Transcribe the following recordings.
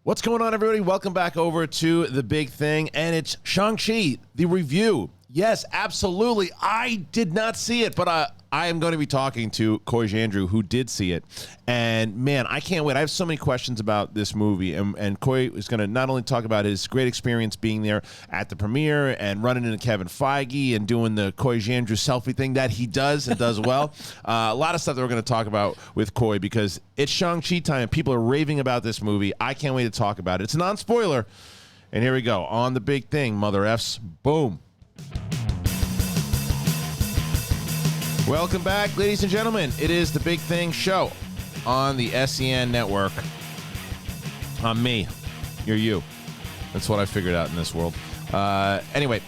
What's going on, everybody? Welcome back over to The Big Thing, and it's Shang Chi, the review. Yes, absolutely. I did not see it, but I am going to be talking to Coy Jandreau, who did see it. And, man, I can't wait. I have so many questions about this movie, and Coy is going to not only talk about his great experience being there at the premiere and running into Kevin Feige and doing the Coy Jandreau selfie thing that he does and does well. A lot of stuff that we're going to talk about with Coy because it's Shang-Chi time. People are raving about this movie. I can't wait to talk about it. It's a non-spoiler. And here we go. On The Big Thing, Mother F's. Boom. Welcome back, ladies and gentlemen. It is The Big Thing Show on the SEN Network. I'm me. You're you. That's what I figured out in this world. Anyway,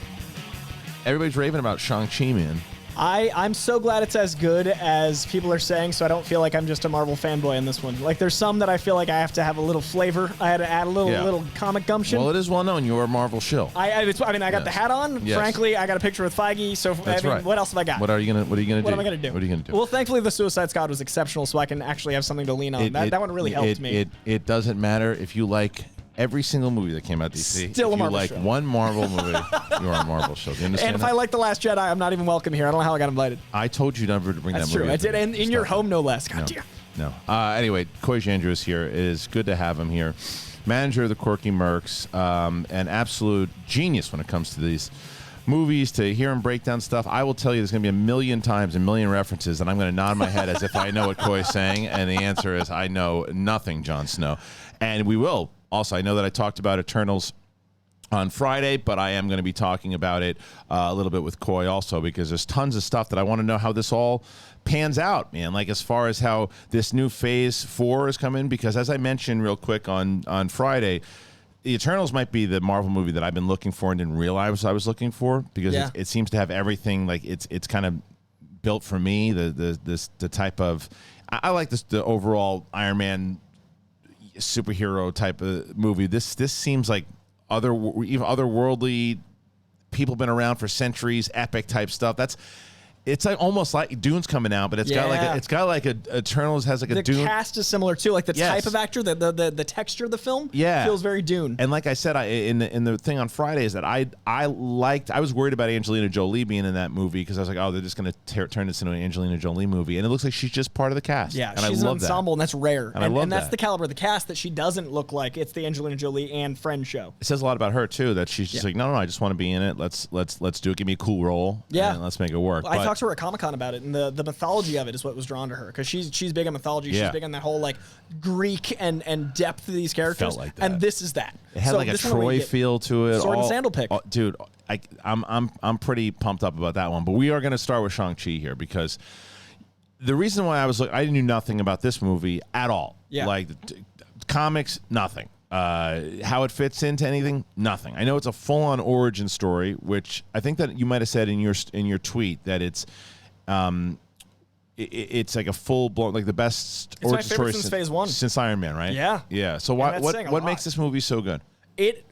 everybody's raving about Shang-Chi, man. I'm so glad it's as good as people are saying, so I don't feel like I'm just a Marvel fanboy in this one. Like, there's some that I feel like I have to have a little flavor. I had to add a little comic gumption. Well, it is well known you're a Marvel shill. I got the hat on. Yes. Frankly, I got a picture with Feige. So right. What else have I got? What are you gonna do? What am I gonna do? What are you gonna do? Well, thankfully, the Suicide Squad was exceptional, so I can actually have something to lean on. That one really helped me. It doesn't matter if you like every single movie that came out DC. Still a Marvel show. If you like show. One Marvel movie, you're a Marvel show. Do you understand And if that? I like The Last Jedi, I'm not even welcome here. I don't know how I got invited. I told you never to bring That's that movie. true. I did, and in your home, no less. No. God damn. No. Anyway, Coy Jandreau is here. It is good to have him here. Manager of the Quirky Mercs, an absolute genius when it comes to these movies, to hear him break down stuff. I will tell you there's going to be a million references, and I'm going to nod my head as if I know what Coy's saying, and the answer is I know nothing, Jon Snow. And we will. Also, I know that I talked about Eternals on Friday, but I am going to be talking about it a little bit with Coy also because there's tons of stuff that I want to know how this all pans out, man. Like as far as how this new Phase 4 is coming, because as I mentioned real quick on Friday, The Eternals might be the Marvel movie that I've been looking for and didn't realize I was looking for because it seems to have everything. Like it's kind of built for me. The type of I like this the overall Iron Man superhero type of movie. This seems like even otherworldly, people been around for centuries, epic type stuff. It's like almost like Dune's coming out, but it's got like a Eternals has like a Dune. The cast is similar too, like the type of actor, the texture of the film feels very Dune. And like I said, in the thing on Friday is that I was worried about Angelina Jolie being in that movie because I was like, oh, they're just going to turn this into an Angelina Jolie movie, and it looks like she's just part of the cast. Yeah, and she's an ensemble, and that's rare. And that's the caliber of the cast that she doesn't look like it's the Angelina Jolie and Friends show. It says a lot about her too that she's just like, no, I just want to be in it. Let's do it. Give me a cool role. Yeah, and let's make it work. I talked to her at Comic-Con about it, and the mythology of it is what was drawn to her because she's big on mythology. She's big on that whole like Greek and depth of these characters. Felt like that. And this is that. It had like a Troy feel to it. Sword and sandal pick, dude. I'm pretty pumped up about that one. But we are going to start with Shang-Chi here because the reason why I knew nothing about this movie at all. Yeah, like comics, nothing. How it fits into anything, nothing. I know it's a full-on origin story, which I think that you might have said in your tweet that it's like a full-blown, like the best origin story since Phase 1, since Iron Man, right? Yeah. So what makes this movie so good? It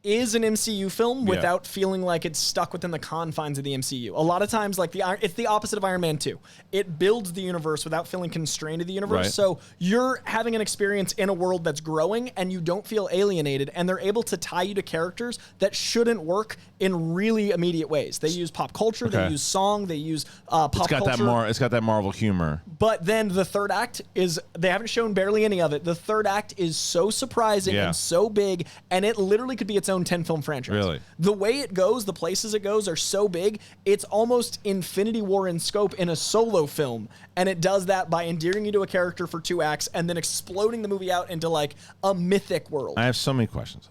is an MCU film without feeling like it's stuck within the confines of the MCU. A lot of times, like it's the opposite of Iron Man 2. It builds the universe without feeling constrained to the universe. Right. So you're having an experience in a world that's growing and you don't feel alienated, and they're able to tie you to characters that shouldn't work in really immediate ways. They use pop culture, they use song, they use pop culture. It's got that Marvel humor. But then the third act they haven't shown barely any of it. The third act is so surprising and so big, and it literally could be its own 10-film franchise. Really? The way it goes, the places it goes are so big, it's almost Infinity War in scope in a solo film, and it does that by endearing you to a character for 2 acts and then exploding the movie out into like a mythic world. I have so many questions.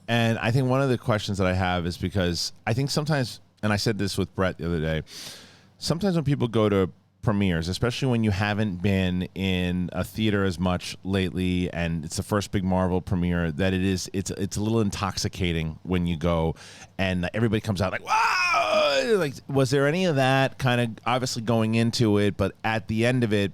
And I think one of the questions that I have is because I think sometimes, and I said this with Brett the other day, sometimes when people go to premieres, especially when you haven't been in a theater as much lately and it's the first big Marvel premiere, that it's a little intoxicating when you go and everybody comes out like, wow, like, was there any of that kind of obviously going into it, but at the end of it,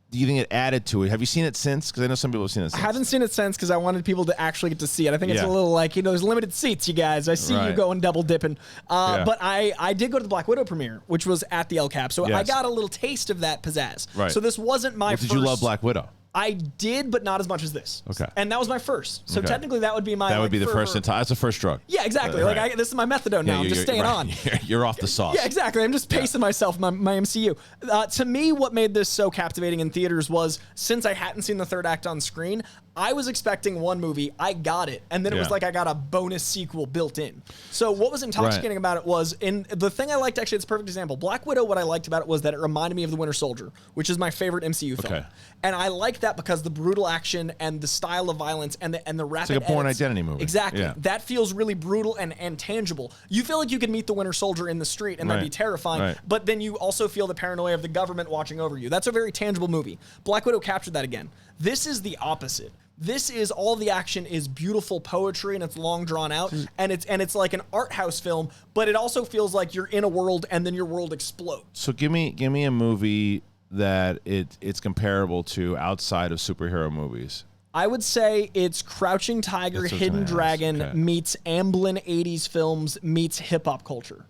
do you think it added to it? Have you seen it since? Because I know some people have seen it since. I haven't seen it since because I wanted people to actually get to see it. I think it's a little like, there's limited seats, you guys. I see you going double dipping. But I did go to the Black Widow premiere, which was at the El Cap. So I got a little taste of that pizzazz. Right. So this wasn't my first. Did you love Black Widow? I did, but not as much as this. Okay. And that was my first. So Okay. technically that would be my... That would be the first. fervor. That's the first drug. Yeah, exactly. Right. This is my methadone now. I'm just staying on. You're off the sauce. Yeah, exactly. I'm just pacing myself, my MCU. To me, what made this so captivating in theaters was, since I hadn't seen the third act on screen, I was expecting one movie, I got it, and then it was like I got a bonus sequel built in. So what was intoxicating about it was, the thing I liked, actually, it's a perfect example. Black Widow, what I liked about it was that it reminded me of The Winter Soldier, which is my favorite MCU film. Okay. And I liked that because the brutal action and the style of violence and the rapid It's like a Bourne edits, Identity movie. Exactly. Yeah. That feels really brutal and tangible. You feel like you could meet the Winter Soldier in the street and that'd be terrifying, Right. but then you also feel the paranoia of the government watching over you. That's a very tangible movie. Black Widow captured that again. This is the opposite. This is all the action is beautiful poetry and it's long drawn out and it's like an art house film, but it also feels like you're in a world and then your world explodes. So give me a movie that it's comparable to outside of superhero movies. I would say it's Crouching Tiger, That's what I was Hidden gonna ask. Dragon Okay. meets Amblin 80s films meets hip hop culture.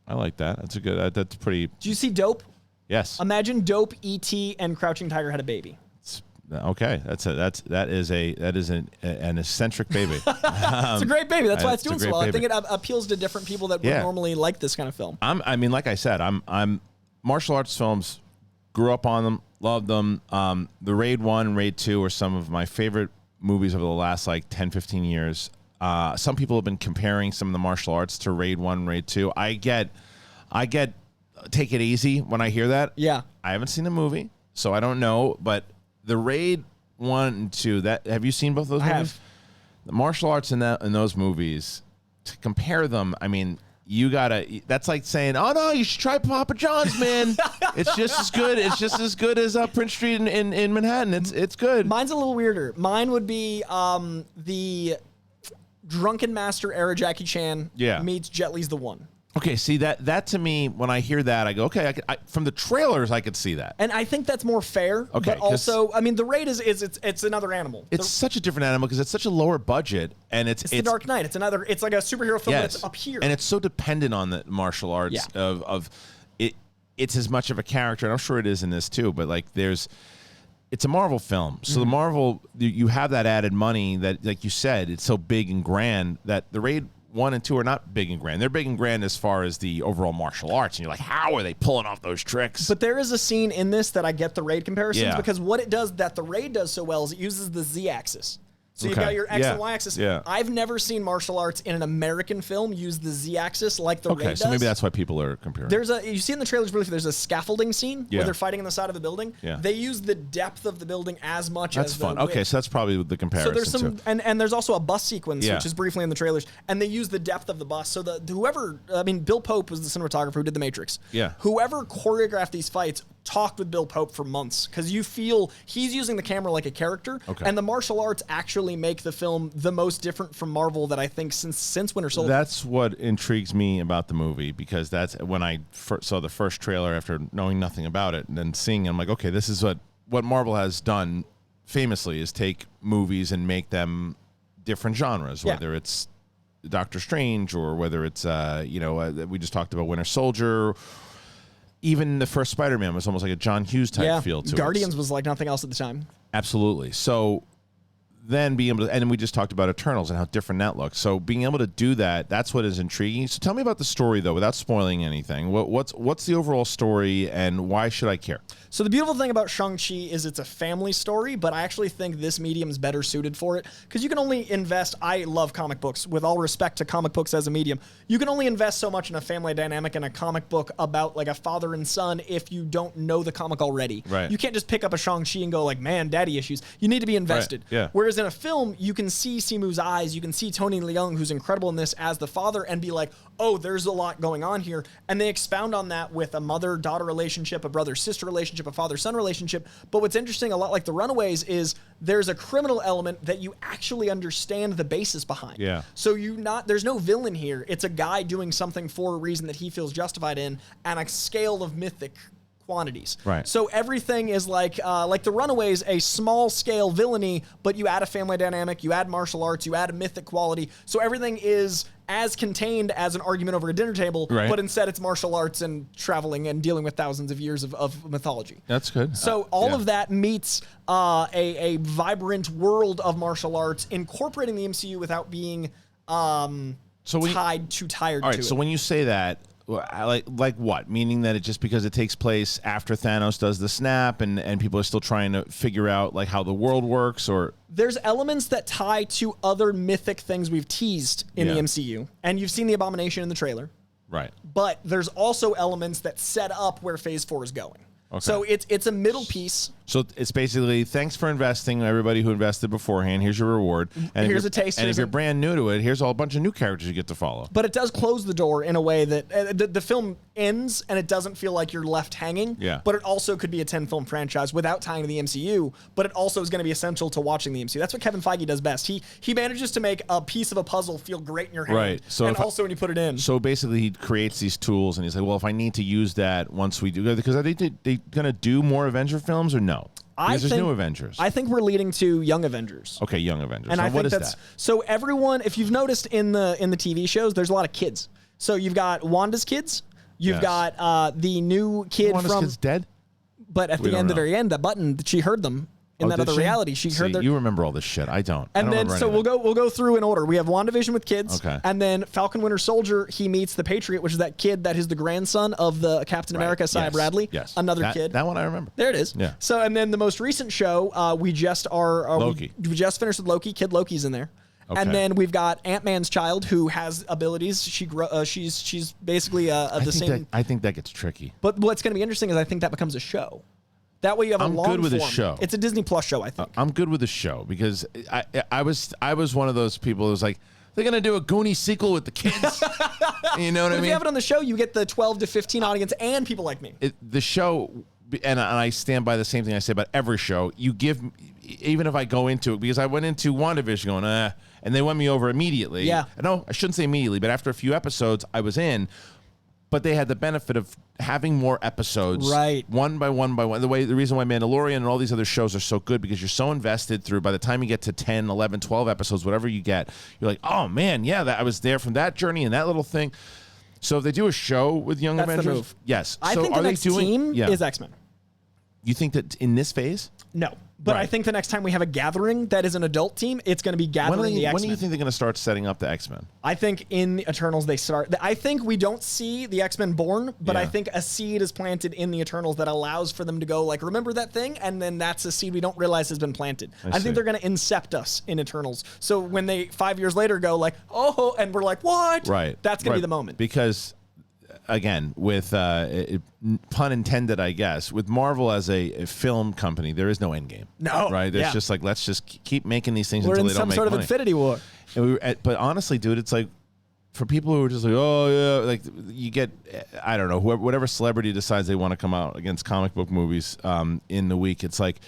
I like that. That's a good. That's pretty. Do you see Dope? Yes. Imagine Dope, E.T., and Crouching Tiger had a baby. Okay. That is an eccentric baby. It's a great baby. That's why it's doing a so great well. I think baby. it appeals to different people that would normally like this kind of film. I mean, like I said, I'm martial arts films. Grew up on them, loved them. The Raid 1, Raid 2 are some of my favorite movies over the last like 10, 15 years. Some people have been comparing some of the martial arts to Raid 1, Raid 2. I get take it easy when I hear that. Yeah. I haven't seen the movie, so I don't know, but the Raid 1 and 2, have you seen both those movies? I have. The martial arts in those movies, to compare them, I mean, that's like saying, oh no, you should try Papa John's, man. It's just as good. It's just as good as Prince Street in Manhattan. It's good. Mine's a little weirder. Mine would be the Drunken Master era Jackie Chan meets Jet Li's The One. Okay, see that to me, when I hear that, I go, okay. From the trailers, I could see that. And I think that's more fair. Okay, but also, I mean, the Raid it's another animal. It's such a different animal because it's such a lower budget, and it's The Dark Knight. It's like a superhero film that's up here. and it's so dependent on the martial arts of it. It's as much of a character, and I'm sure it is in this too. But like, it's a Marvel film, so the Marvel, you have that added money that, like you said, it's so big and grand that the Raid 1 and 2 are not big and grand. They're big and grand as far as the overall martial arts, and you're like, how are they pulling off those tricks? But there is a scene in this that I get the Raid comparisons Yeah. because what it does that the Raid does so well is it uses the Z-axis. So you've got your X and Y axis. Yeah. I've never seen martial arts in an American film use the Z-axis like the Raid does. Okay, so maybe that's why people are comparing. You see in the trailers briefly, there's a scaffolding scene where Yeah. they're fighting on the side of the building. Yeah. They use the depth of the building as much That's as fun. the width. Okay, so that's probably the comparison. So there's some, too. and there's also a bus sequence, Yeah. which is briefly in the trailers, and they use the depth of the bus. So Bill Pope was the cinematographer who did The Matrix. Yeah. Whoever choreographed these fights talked with Bill Pope for months because you feel he's using the camera like a character, and the martial arts actually make the film the most different from Marvel that I think since Winter Soldier. That's what intrigues me about the movie, because that's when I saw the first trailer after knowing nothing about it, and then seeing it, I'm like, okay, this is what Marvel has done famously, is take movies and make them different genres, whether it's Doctor Strange or whether it's we just talked about Winter Soldier. Even the first Spider-Man was almost like a John Hughes type feel to it. Guardians was like nothing else at the time. Absolutely. So then being able to, and then we just talked about Eternals and how different that looks. So being able to do that, that's what is intriguing. So tell me about the story, though, without spoiling anything. What's the overall story, and why should I care? So the beautiful thing about Shang-Chi is it's a family story, but I actually think this medium is better suited for it because you can only invest. I love comic books. With all respect to comic books as a medium, you can only invest so much in a family dynamic in a comic book about like a father and son if you don't know the comic already. Right. You can't just pick up a Shang-Chi and go like, man, daddy issues. You need to be invested. Right. Yeah. Whereas in a film, you can see Simu's eyes, you can see Tony Leung, who's incredible in this, as the father, and be like, oh, there's a lot going on here. And they expound on that with a mother-daughter relationship, a brother-sister relationship, a father-son relationship. But what's interesting, a lot like The Runaways, is there's a criminal element that you actually understand the basis behind. Yeah. So there's no villain here. It's a guy doing something for a reason that he feels justified in, and a scale of mythic quantities. Right. So everything is like The Runaways, a small scale villainy, but you add a family dynamic, you add martial arts, you add a mythic quality. So everything is as contained as an argument over a dinner table, right. but instead it's martial arts and traveling and dealing with thousands of years of mythology. That's good. So all of that meets a vibrant world of martial arts, incorporating the MCU without being too tired all right, to it. So when you say that, like what? Meaning that it just because it takes place after Thanos does the snap and people are still trying to figure out like how the world works, or there's elements that tie to other mythic things we've teased in the MCU, and you've seen the Abomination in the trailer. Right. But there's also elements that set up where Phase 4 is going. Okay. So it's a middle piece. So it's basically, thanks for investing, everybody who invested beforehand. Here's your reward. And here's a taste. And if you're brand new to it, here's a bunch of new characters you get to follow. But it does close the door in a way that the film ends and it doesn't feel like you're left hanging. Yeah. But it also could be a 10-film franchise without tying to the MCU. But it also is going to be essential to watching the MCU. That's what Kevin Feige does best. He manages to make a piece of a puzzle feel great in your hand. Right. So and also when you put it in. So basically, he creates these tools, and he's like, well, if I need to use that once we do, because are they going to do more Avenger films or no? Because there's new Avengers. I think we're leading to Young Avengers. Okay, Young Avengers. And so I what think is that's that? so everyone. If you've noticed in the TV shows, there's a lot of kids. So you've got Wanda's kids. You've got the new kid Wanda's from. kid's dead. But at the end, the very end, that button, she heard them in that other reality. She heard their. You remember all this shit. I don't. And then so we'll go through in order. We have WandaVision with kids. Okay. And then Falcon Winter Soldier, he meets the Patriot, which is that kid that is the grandson of the Captain America, Sia Bradley. Yes. Another kid. That one I remember. There it is. Yeah. So and then the most recent show, we just are Loki. We just finished with Loki. Kid Loki's in there. Okay. And then we've got Ant-Man's child who has abilities. She's basically the same. I think that gets tricky. But what's going to be interesting is I think that becomes a show. That way you have a long good with form. a show. It's a Disney Plus show, I think. I'm good with the show because I was one of those people who was like, they're gonna do a Goonies sequel with the kids. You know what I mean? If you have it on the show, you get the 12 to 15 audience and people like me. The show, and I stand by the same thing I say about every show. You give, even if I go into it, because I went into WandaVision going, and they won me over immediately. Yeah. No, I shouldn't say immediately, but after a few episodes, I was in. But they had the benefit of having more episodes, right? One by one by one. The reason why Mandalorian and all these other shows are so good because you're so invested through. By the time you get to 10, 11, 12 episodes, whatever you get, you're like, oh man, yeah, I was there from that journey and that little thing. So if they do a show with Young Avengers, the move. Yes. I so think the next team is X-Men. You think that in this phase? No. But I think the next time we have a gathering that is an adult team, it's going to be gathering the X-Men. When do you think they're going to start setting up the X-Men? I think in the Eternals they start. I think we don't see the X-Men born, but I think a seed is planted in the Eternals that allows for them to go like, remember that thing? And then that's a seed we don't realize has been planted. I think they're going to incept us in Eternals. So when they 5 years later go like, oh, and we're like, what? Right. That's going to be the moment. Because again, with pun intended, I guess, with Marvel as a film company, there is no end game. No, right? There's just like, let's just keep making these things We're until in they don't some make sort of money. Infinity War. And but honestly, dude, it's like for people who are just like, oh yeah, like you get, I don't know, whatever celebrity decides they want to come out against comic book movies in the week, it's like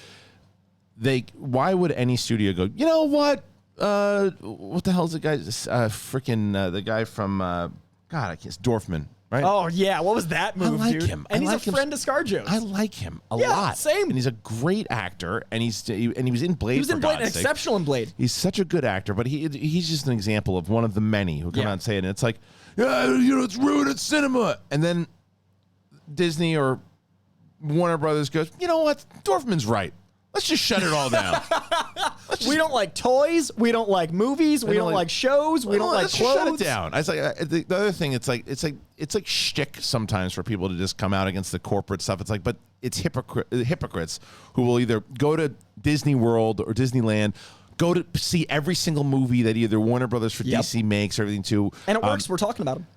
why would any studio go, you know what? What the hell is the guy? Freaking the guy from God, I can't. Dorfman. Right? Oh yeah, what was that move, I like dude? him. And I he's like a him. friend of ScarJo's. I like him a lot. Same. And he's a great actor, and he was in Blade. He was in Blade, God's sake. exceptional in Blade. He's such a good actor, but he's just an example of one of the many who come out and say it. And it's like, yeah, you know, it's ruining cinema. And then Disney or Warner Brothers goes, you know what? Dorfman's right. Let's just shut it all down. We don't like toys. We don't like movies. We don't like shows. We don't like let's clothes. Shut it down. I was like the other thing. It's like shtick sometimes for people to just come out against the corporate stuff. It's like, but it's hypocrites who will either go to Disney World or Disneyland, go to see every single movie that either Warner Brothers for DC makes or everything too. And it works. We're talking about them.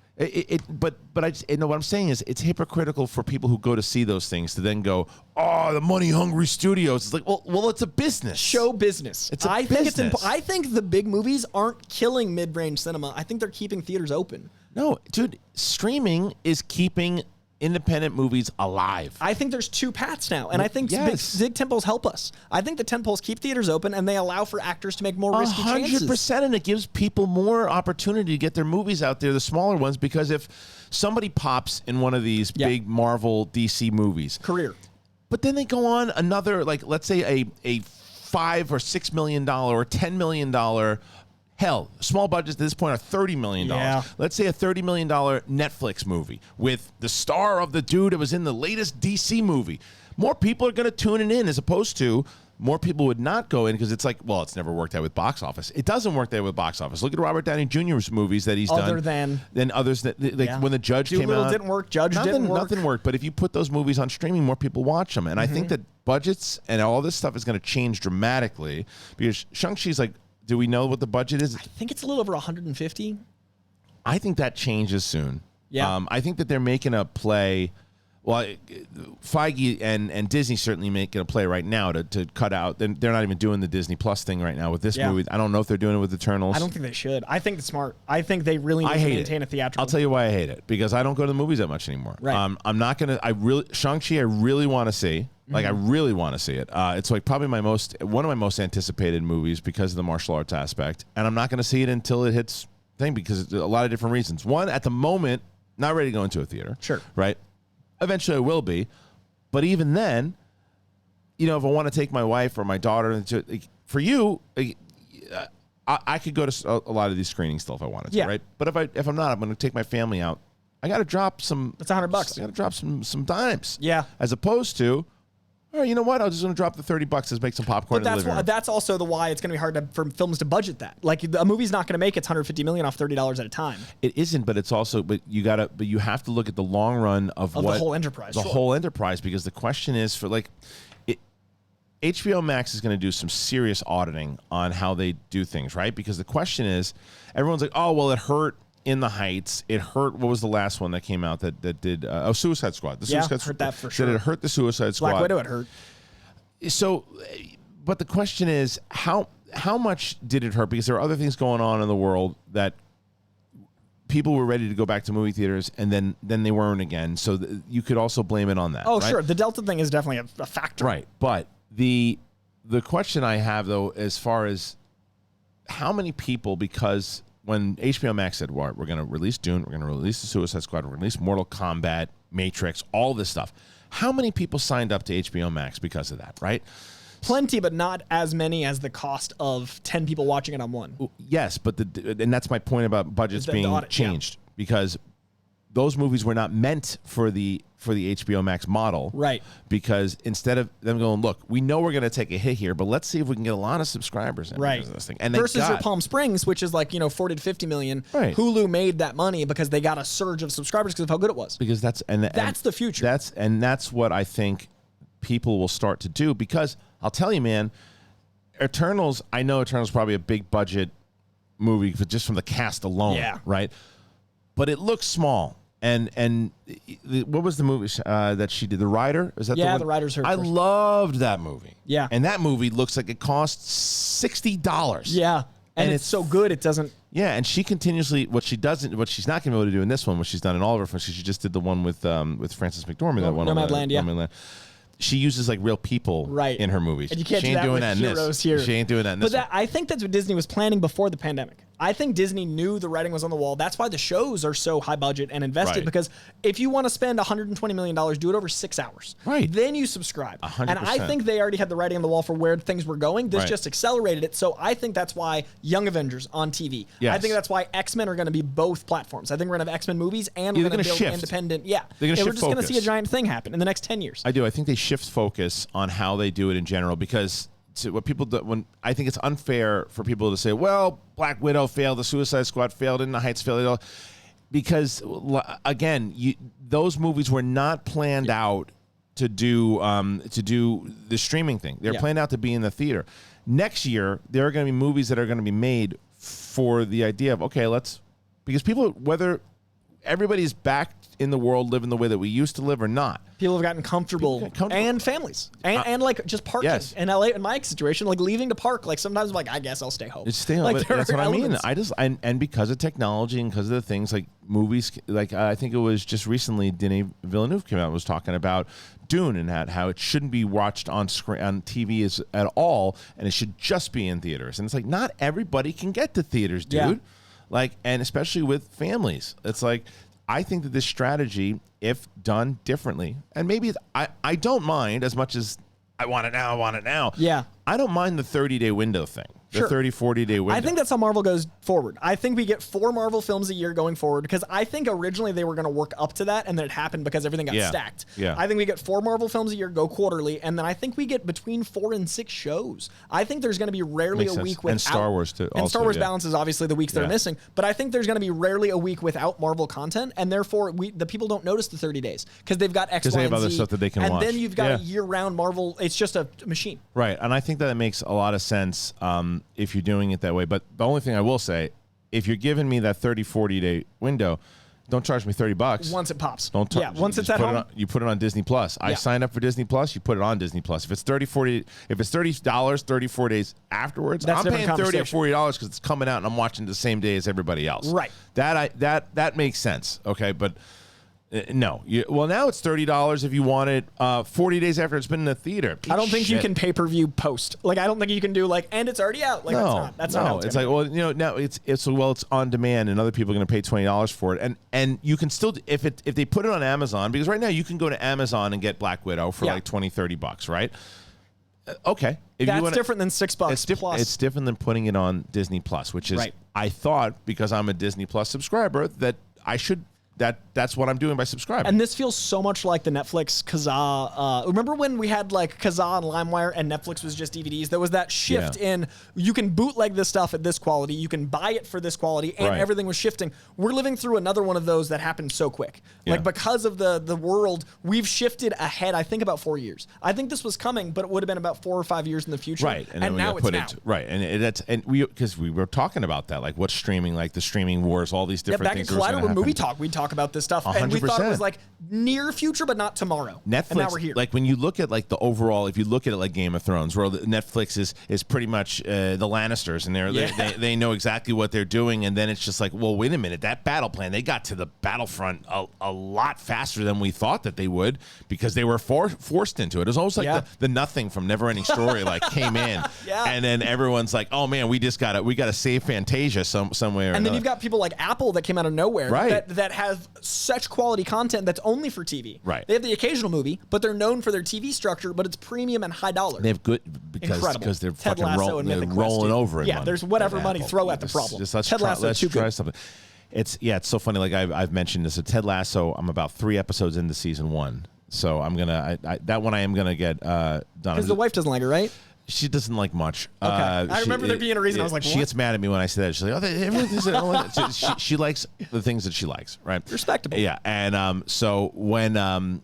But I just, what I'm saying is it's hypocritical for people who go to see those things to then go, oh, the money hungry studios. It's like, well, it's a business. Show business. It's a business. I think the big movies aren't killing mid-range cinema. I think they're keeping theaters open. No, dude, streaming is keeping independent movies alive. I think there's two paths now, and I think Yes. big tentpoles help us. I think the tentpoles keep theaters open, and they allow for actors to make more risky chances. 100%, and it gives people more opportunity to get their movies out there, the smaller ones, because if somebody pops in one of these big Marvel DC movies, Career. but then they go on another, like, let's say a $5 or $6 million or $10 million, hell, small budgets at this point are $30 million. Yeah. Let's say a $30 million Netflix movie with the star of the dude that was in the latest DC movie. More people are going to tune it in, as opposed to more people would not go in, because it's like, well, it's never worked out with box office. It doesn't work out with box office. Look at Robert Downey Jr.'s movies that he's done. Than others that, like when The Judge came out. Didn't work. Judge didn't work. Nothing worked. But if you put those movies on streaming, more people watch them. And I think that budgets and all this stuff is going to change dramatically, because Shang-Chi's like, do we know what the budget is? I think it's a little over 150. I think that changes soon. Yeah. I think that they're making a play. Well, Feige and Disney certainly making a play right now to cut out. They're not even doing the Disney Plus thing right now with this movie. I don't know if they're doing it with Eternals. I don't think they should. I think it's smart. I think they really need to maintain a theatrical. I'll tell you why I hate it, because I don't go to the movies that much anymore. Right. I'm not gonna. Shang-Chi. I really want to see. Like, I really want to see it. It's like probably one of my most anticipated movies because of the martial arts aspect, and I'm not going to see it until it hits thing, because a lot of different reasons. One, at the moment, not ready to go into a theater. Sure. Right. Eventually, I will be, but even then, if I want to take my wife or my daughter, for you, I could go to a lot of these screenings still if I wanted to. Right. But if I'm not, I'm going to take my family out. I got to drop some. That's $100. I got to drop some dimes. Yeah. As opposed to, all right, you know what? I'm just going to drop the $30. Let's make some popcorn. But in the living room. that's also why it's going to be hard for films to budget that. Like, a movie's not going to make its $150 million off $30 at a time. It isn't, but it's also, but you have to look at the long run of what the whole enterprise. The whole enterprise, because the question is HBO Max is going to do some serious auditing on how they do things, right? Because the question is, everyone's like, oh, well, it hurt in the Heights. It hurt. What was the last one that came out that did? Suicide Squad. Hurt that for sure. Did it hurt the Suicide Squad? Black Widow, it hurt. So, but the question is, how much did it hurt? Because there are other things going on in the world that people were ready to go back to movie theaters, and then they weren't again. So you could also blame it on that. Oh, right? sure. The Delta thing is definitely a factor. Right. But the question I have, though, as far as how many people, because when HBO Max said, well, we're going to release Dune, we're going to release the Suicide Squad, we're going to release Mortal Kombat, Matrix, all this stuff, how many people signed up to HBO Max because of that, right? Plenty, but not as many as the cost of 10 people watching it on one. Yes, but and that's my point about budgets being audit, changed, because those movies were not meant for the HBO Max model. Right. Because instead of them going, look, we know we're going to take a hit here, but let's see if we can get a lot of subscribers in because of this thing. And versus your Palm Springs, which is like, 40 to 50 million. Right. Hulu made that money because they got a surge of subscribers because of how good it was. Because that's the future. That's what I think people will start to do, because I'll tell you, man, Eternals, I know Eternals is probably a big budget movie just from the cast alone, right? But it looks small. And what was the movie that she did? The Rider? Is that the one? The Rider's her. I loved that movie. Yeah. And that movie looks like it costs $60. Yeah. And it's so good it doesn't. Yeah, and she continuously what she's not going to be able to do in this one, what she's done in all of her films. She just did the one with Frances McDormand, that one. Nomadland, Nomadland. She uses like real people in her movies. And you can't she do ain't that doing with that in heroes this. here. She ain't doing that in this. But I think that's what Disney was planning before the pandemic. I think Disney knew the writing was on the wall. That's why the shows are so high budget and invested, because if you want to spend $120 million, do it over 6 hours. Right. Then you subscribe. 100%. And I think they already had the writing on the wall for where things were going. This just accelerated it. So I think that's why Young Avengers on TV. Yes. I think that's why Xmen are going to be both platforms. I think we're going to have X-Men movies and we're going to build independent. Yeah. We're just going to see a giant thing happen in the next 10 years. I do. I think they shift focus on how they do it in general, because what people do, when I think it's unfair for people to say, well, Black Widow failed, the Suicide Squad failed, In the Heights failed, because again, those movies were not planned out to do the streaming thing. They're planned out to be in the theater. Next year, there are going to be movies that are going to be made for the idea of, okay, because people, whether everybody's back in the world living the way that we used to live or not. People have gotten comfortable, and families, and like just parking in LA. In my situation, like leaving to park, like sometimes I'm like, I guess I'll stay home. Stay home. Like, That's what I mean. And because of technology and because of the things like movies, like I think it was just recently Denis Villeneuve came out and was talking about Dune and how it shouldn't be watched on screen on TV at all, and it should just be in theaters. And it's like not everybody can get to theaters, dude. Yeah. Like, and especially with families, it's like I think that this strategy, if done differently, and maybe I don't mind as much as I want it now. Yeah. I don't mind the 30-day window thing. The 30, 40-day window. I think that's how Marvel goes forward. I think we get 4 Marvel films a year going forward because I think originally they were going to work up to that and then it happened because everything got stacked. Yeah. I think we get 4 Marvel films a year, go quarterly, and then I think we get between 4 and 6 shows. I think there's going to be rarely Makes a sense. week without... And Star Wars, too. And also, Star Wars balances, obviously, the weeks they're Yeah. missing. But I think there's going to be rarely a week without Marvel content, and therefore the people don't notice the 30 days because they've got X, Y, they have and other Z, stuff that they can and watch. then you've got Yeah. a year-round Marvel... It's just a machine. Right, and I think that makes a lot of sense if you're doing it that way. But the only thing I will say, if you're giving me that 30, 40-day window, don't charge me $30. Once it pops. Don't once it's at home. You put it on Disney Plus. I signed up for Disney Plus. You put it on Disney Plus. If it's $30, 34 days afterwards, That's I'm a different paying $30 or conversation. $40 because it's coming out and I'm watching the same day as everybody else. Right. That makes sense. Okay, but. No. Now it's $30 if you want it 40 days after it's been in the theater. I don't think you can pay-per-view post. Like, I don't think you can do, like, and it's already out. Like, that's not how it's like, well, now it's on demand and other people are going to pay $20 for it. And you can still, if they put it on Amazon, because right now you can go to Amazon and get Black Widow for like $20, $30, right? Okay. That's different than $6 plus. It's different than putting it on Disney Plus, which is, I thought, because I'm a Disney Plus subscriber, that I should... That's what I'm doing by subscribing. And this feels so much like the Netflix Kazaa. Remember when we had like Kazaa and LimeWire and Netflix was just DVDs? There was that shift in you can bootleg this stuff at this quality, you can buy it for this quality, and everything was shifting. We're living through another one of those that happened so quick. Like because of the world, we've shifted ahead, I think about 4 years. I think this was coming, but it would have been about 4 or 5 years in the future. Right. And now it's now. And because we were talking about that, like what's streaming, like the streaming wars, all these different things. Back in Collider with Movie Talk, we'd talk about this stuff, 100%. and we thought it was like near future, but not tomorrow. Netflix, and now we're here. like when you look at like the overall, if you look at it like Game of Thrones, where Netflix is pretty much the Lannisters, and they know exactly what they're doing, and then it's just like, well, wait a minute, that battle plan, they got to the battlefront a lot faster than we thought that they would because they were forced into it. It was almost like the Nothing from Neverending Story like came in, and then everyone's like, oh man, we got to save Fantasia somewhere. And then you've got people like Apple that came out of nowhere, that have such quality content that's only for TV. Right. They have the occasional movie, but they're known for their TV structure, but it's premium and high dollar. They have good Incredible. because they're Ted fucking Lasso and Mythic Quest, rolling dude. over. Yeah, there's whatever money throw at the problem. Ted Lasso, let's try something. It's so funny. Like I've mentioned this. So Ted Lasso, I'm about 3 episodes into season 1, so I'm gonna that one I am gonna get done. Because the wife doesn't like it, right? She doesn't like much. Okay. I remember there being a reason. I was like, she gets mad at me when I say that. She's like, she likes the things that she likes, right? Respectable. Yeah, and so when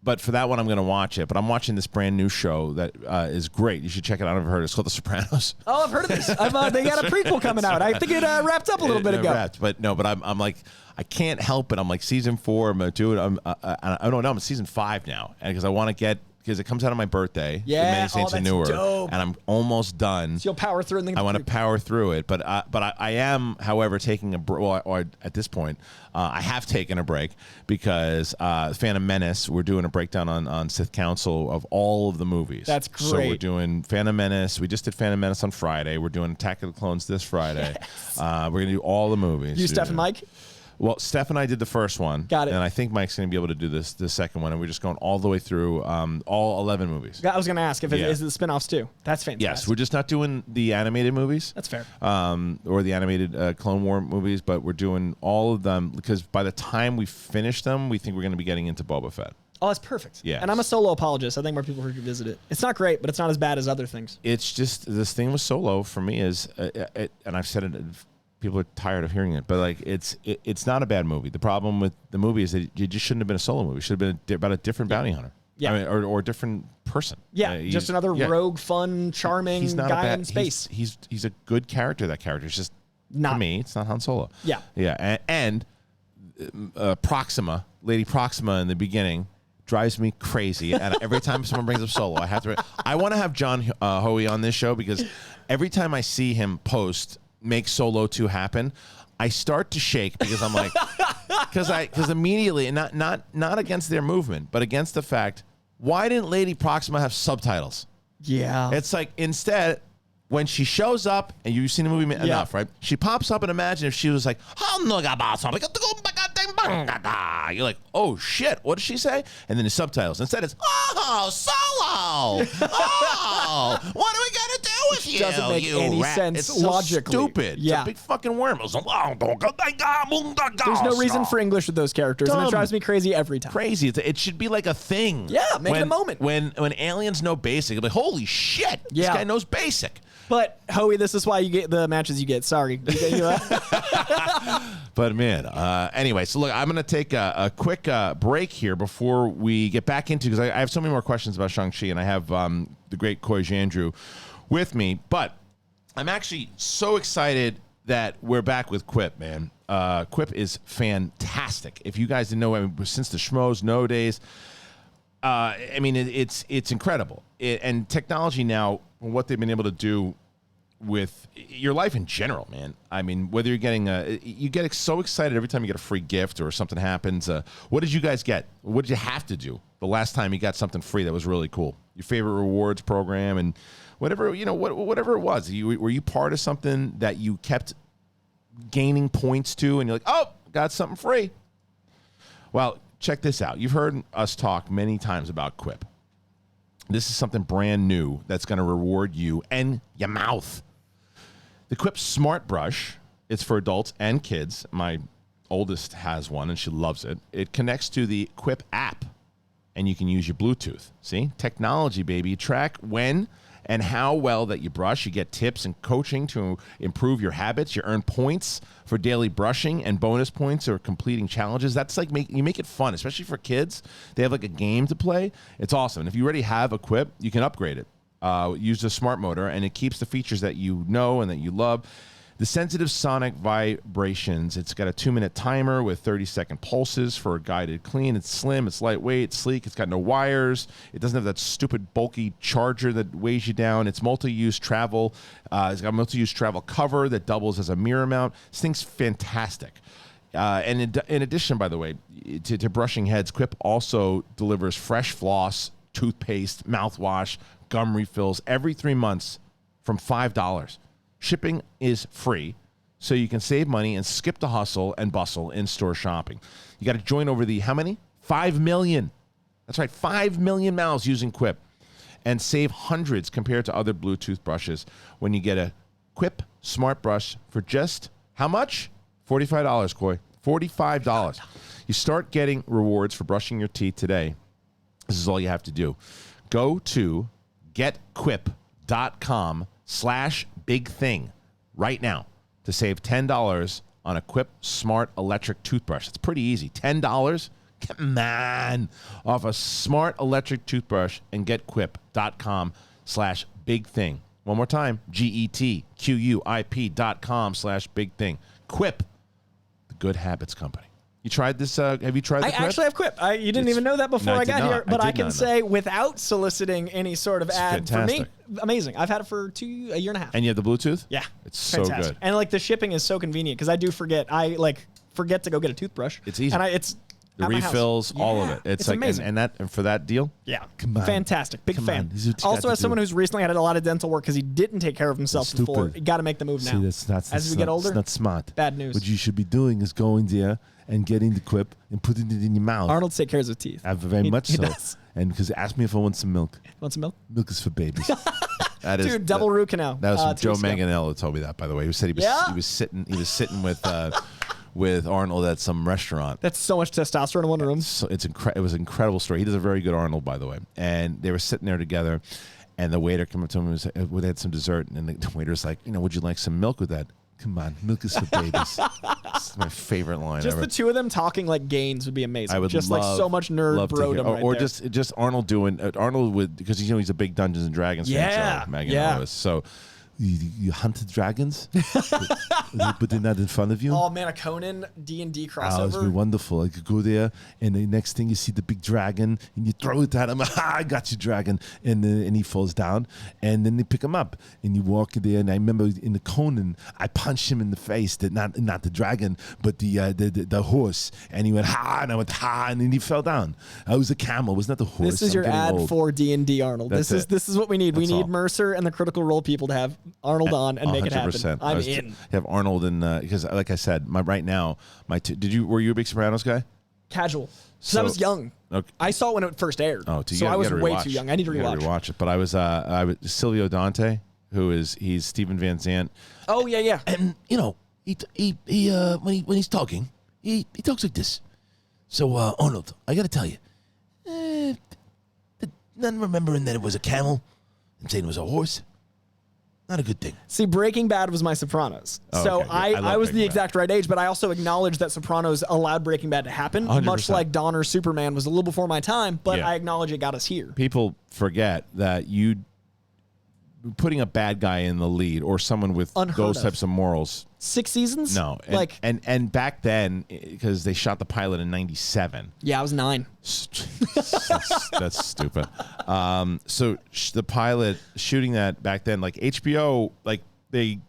but for that one, I'm going to watch it. But I'm watching this brand new show that is great. You should check it out. I've heard it. It's called The Sopranos. Oh, I've heard of this. They got a prequel coming out. I think it wrapped up a little bit ago. But I'm like, I can't help it. I'm like season 4. I'm doing. I don't know. I'm season 5 now, because I want to get. Because it comes out on my birthday. Yeah, Many Saints and Newer, dope. and I'm almost done. So you'll power through. And I want to power through it, but I am, however, taking a break. Well, or at this point, I have taken a break because Phantom Menace. We're doing a breakdown on Sith Council of all of the movies. That's great. So we're doing Phantom Menace. We just did Phantom Menace on Friday. We're doing Attack of the Clones this Friday. Yes. We're gonna do all the movies. You, Steph, and Mike. Well, Steph and I did the first one. Got it. And I think Mike's going to be able to do the second one. And we're just going all the way through all 11 movies. I was going to ask if is it the spin-offs too. That's fantastic. Yes, we're just not doing the animated movies. That's fair. Or the animated Clone War movies, but we're doing all of them because by the time we finish them, we think we're going to be getting into Boba Fett. Oh, that's perfect. Yeah. And I'm a Solo apologist. I think more people should visit it. It's not great, but it's not as bad as other things. It's just, this thing with Solo for me is, and I've said it, people are tired of hearing it, but like it's not a bad movie. The problem with the movie is that it just shouldn't have been a Solo movie. It should have been about a different bounty hunter. Yeah. I mean, or a different person. Yeah, just another rogue, fun, charming guy in space. He's a good character. That character is just, not to me, it's not Han Solo. Yeah. Yeah, and Proxima, Lady Proxima in the beginning drives me crazy. And every time someone brings up Solo, I want to have John Hoey on this show because every time I see him make Solo 2 happen, I start to shake because I'm like, because immediately, and not against their movement, but against the fact, why didn't Lady Proxima have subtitles? Yeah. It's like, instead, when she shows up, and you've seen the movie enough, right? She pops up, and imagine if she was like, you're like, oh shit, what did she say? And then the subtitles. Instead, it's, oh, Solo! Oh, what are we gonna do with you? Doesn't make any sense it's so logically. Stupid. Yeah. It's a big fucking worm. There's no reason for English with those characters, and it drives me crazy every time. Crazy. It should be like a thing. Yeah, make it a moment. When aliens know basic, like, holy shit, this guy knows basic. But Hoey, this is why you get the matches you get. Sorry. But man, anyway, so look, I'm going to take a quick break here before we get back into, because I have so many more questions about Shang-Chi, and I have the great Coy Jandreau with me. But I'm actually so excited that we're back with QUIP, man. QUIP is fantastic. If you guys didn't know, I mean, since the Schmoes No days, I mean, it's incredible. And technology now, what they've been able to do with your life in general, man. I mean, whether you're getting you get so excited every time you get a free gift or something happens. What did you guys get? What did you have to do the last time you got something free that was really cool? Your favorite rewards program and whatever, whatever it was. Were you part of something that you kept gaining points to, and you're like, oh, got something free? Well, check this out. You've heard us talk many times about QUIP. This is something brand new that's going to reward you and your mouth. The QUIP Smart Brush, it's for adults and kids. My oldest has one, and she loves it. It connects to the QUIP app, and you can use your Bluetooth. See? Technology, baby. You track when and how well that you brush. You get tips and coaching to improve your habits. You earn points for daily brushing and bonus points or completing challenges. That's like you make it fun, especially for kids. They have like a game to play. It's awesome. And if you already have a QUIP, you can upgrade it. Use the smart motor, and it keeps the features that you know and that you love. The sensitive sonic vibrations. It's got a 2-minute timer with 30-second pulses for a guided clean. It's slim, it's lightweight, it's sleek, it's got no wires. It doesn't have that stupid bulky charger that weighs you down. It's multi-use travel. It's got a multi-use travel cover that doubles as a mirror mount. This thing's fantastic. And in addition, by the way, to brushing heads, QUIP also delivers fresh floss, toothpaste, mouthwash, gum refills every 3 months from $5. Shipping is free, so you can save money and skip the hustle and bustle in-store shopping. You got to join over the, how many? 5 million. That's right, 5 million mouths using QUIP, and save hundreds compared to other Bluetooth brushes when you get a QUIP Smart Brush for just, how much? $45, Coy. $45. You start getting rewards for brushing your teeth today. This is all you have to do. Go to getquip.com/big thing right now to save $10 on a QUIP Smart Electric Toothbrush. It's pretty easy. $10, come on, off a smart electric toothbrush, and getquip.com/big thing. One more time, GETQUIP.com/big thing. QUIP, the Good Habits Company. You tried this? Have you tried the QUIP? I actually have QUIP. You didn't even know that before I got here, but I can say without soliciting any sort of ad fantastic. for me, amazing. I've had it for a year and a half. And you have the Bluetooth? Yeah. It's fantastic. So good. And like the shipping is so convenient because I do forget. I forget to go get a toothbrush. It's easy. And it's the refills, all of it. It's like amazing. And that for that deal? Yeah. Come on. Fantastic. Big Come fan. on. This is what you Also, got as to someone do. who's recently had a lot of dental work because he didn't take care of himself That's before, stupid. got to make the move now. See, that's as we get older, it's not smart. Bad news. What you should be doing is going there and getting the QUIP and putting it in your mouth. Arnold takes care of his teeth. Very much he so. does. And because ask me if I want some milk. Want some milk? Milk is for babies. That is, Dude, double root canal. That was from 2 Joe weeks ago. Manganiello told me that, by the way. He said he was sitting with Arnold at some restaurant. That's so much testosterone in one room. So it was an incredible story. He does a very good Arnold, by the way. And they were sitting there together, and the waiter came up to him and said, they had some dessert, and the waiter's like, would you like some milk with that? Come on, milk is for babies. It's my favorite line Just ever. the two of them talking like Gaines would be amazing. I would just love, like so much nerd love to hear, brodom or right there. just Arnold doing Arnold with, because he's a big Dungeons and Dragons fan. Joe Manganiello is. So you hunt dragons, but they're not in front of you. Oh man, a Conan D&D crossover. Oh, it's been wonderful. I could go there, and the next thing you see the big dragon, and you throw it at him. I got you, dragon, and he falls down, and then they pick him up, and you walk there. And I remember in the Conan, I punched him in the face. That not the dragon, but the horse, and he went ha, and I went ha, and then he fell down. I was a camel. It was not the horse. This is your ad for D&D, Arnold. This is what we need. We need Mercer and the Critical Role people to have Arnold on and make it happen. I'm in. Have Arnold and because, like I said, right now, were you a big Sopranos guy? Casual. So I was young. Okay. I saw it when it first aired. Oh, so I was way too young. I need to rewatch it. But I was Silvio Dante, he's Stephen Van Zandt. Oh yeah. And he when he's talking, he talks like this. So Arnold, I got to tell you, none remembering that it was a camel and saying it was a horse. Not a good thing. See, Breaking Bad was my Sopranos. So okay. I was the exact right age, but I also acknowledge that Sopranos allowed Breaking Bad to happen, 100%. much like Dawn or Superman was a little before my time, but I acknowledge it got us here. People forget that putting a bad guy in the lead or someone with those types of morals. 6 seasons? No. And back then, because they shot the pilot in 97. Yeah, I was 9. That's stupid. So the pilot, shooting that back then, like HBO, like they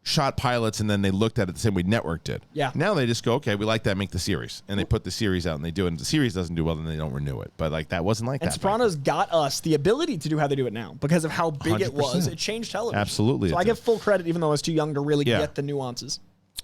shot pilots and then they looked at it the same way network did. Yeah. Now they just go, okay, we like that, make the series. And they put the series out and they do it. And if the series doesn't do well, then they don't renew it. But like that wasn't like that. And Sopranos got us the ability to do how they do it now because of how big 100%. it was. It changed television. Absolutely. So I give full credit even though I was too young to really get the nuances.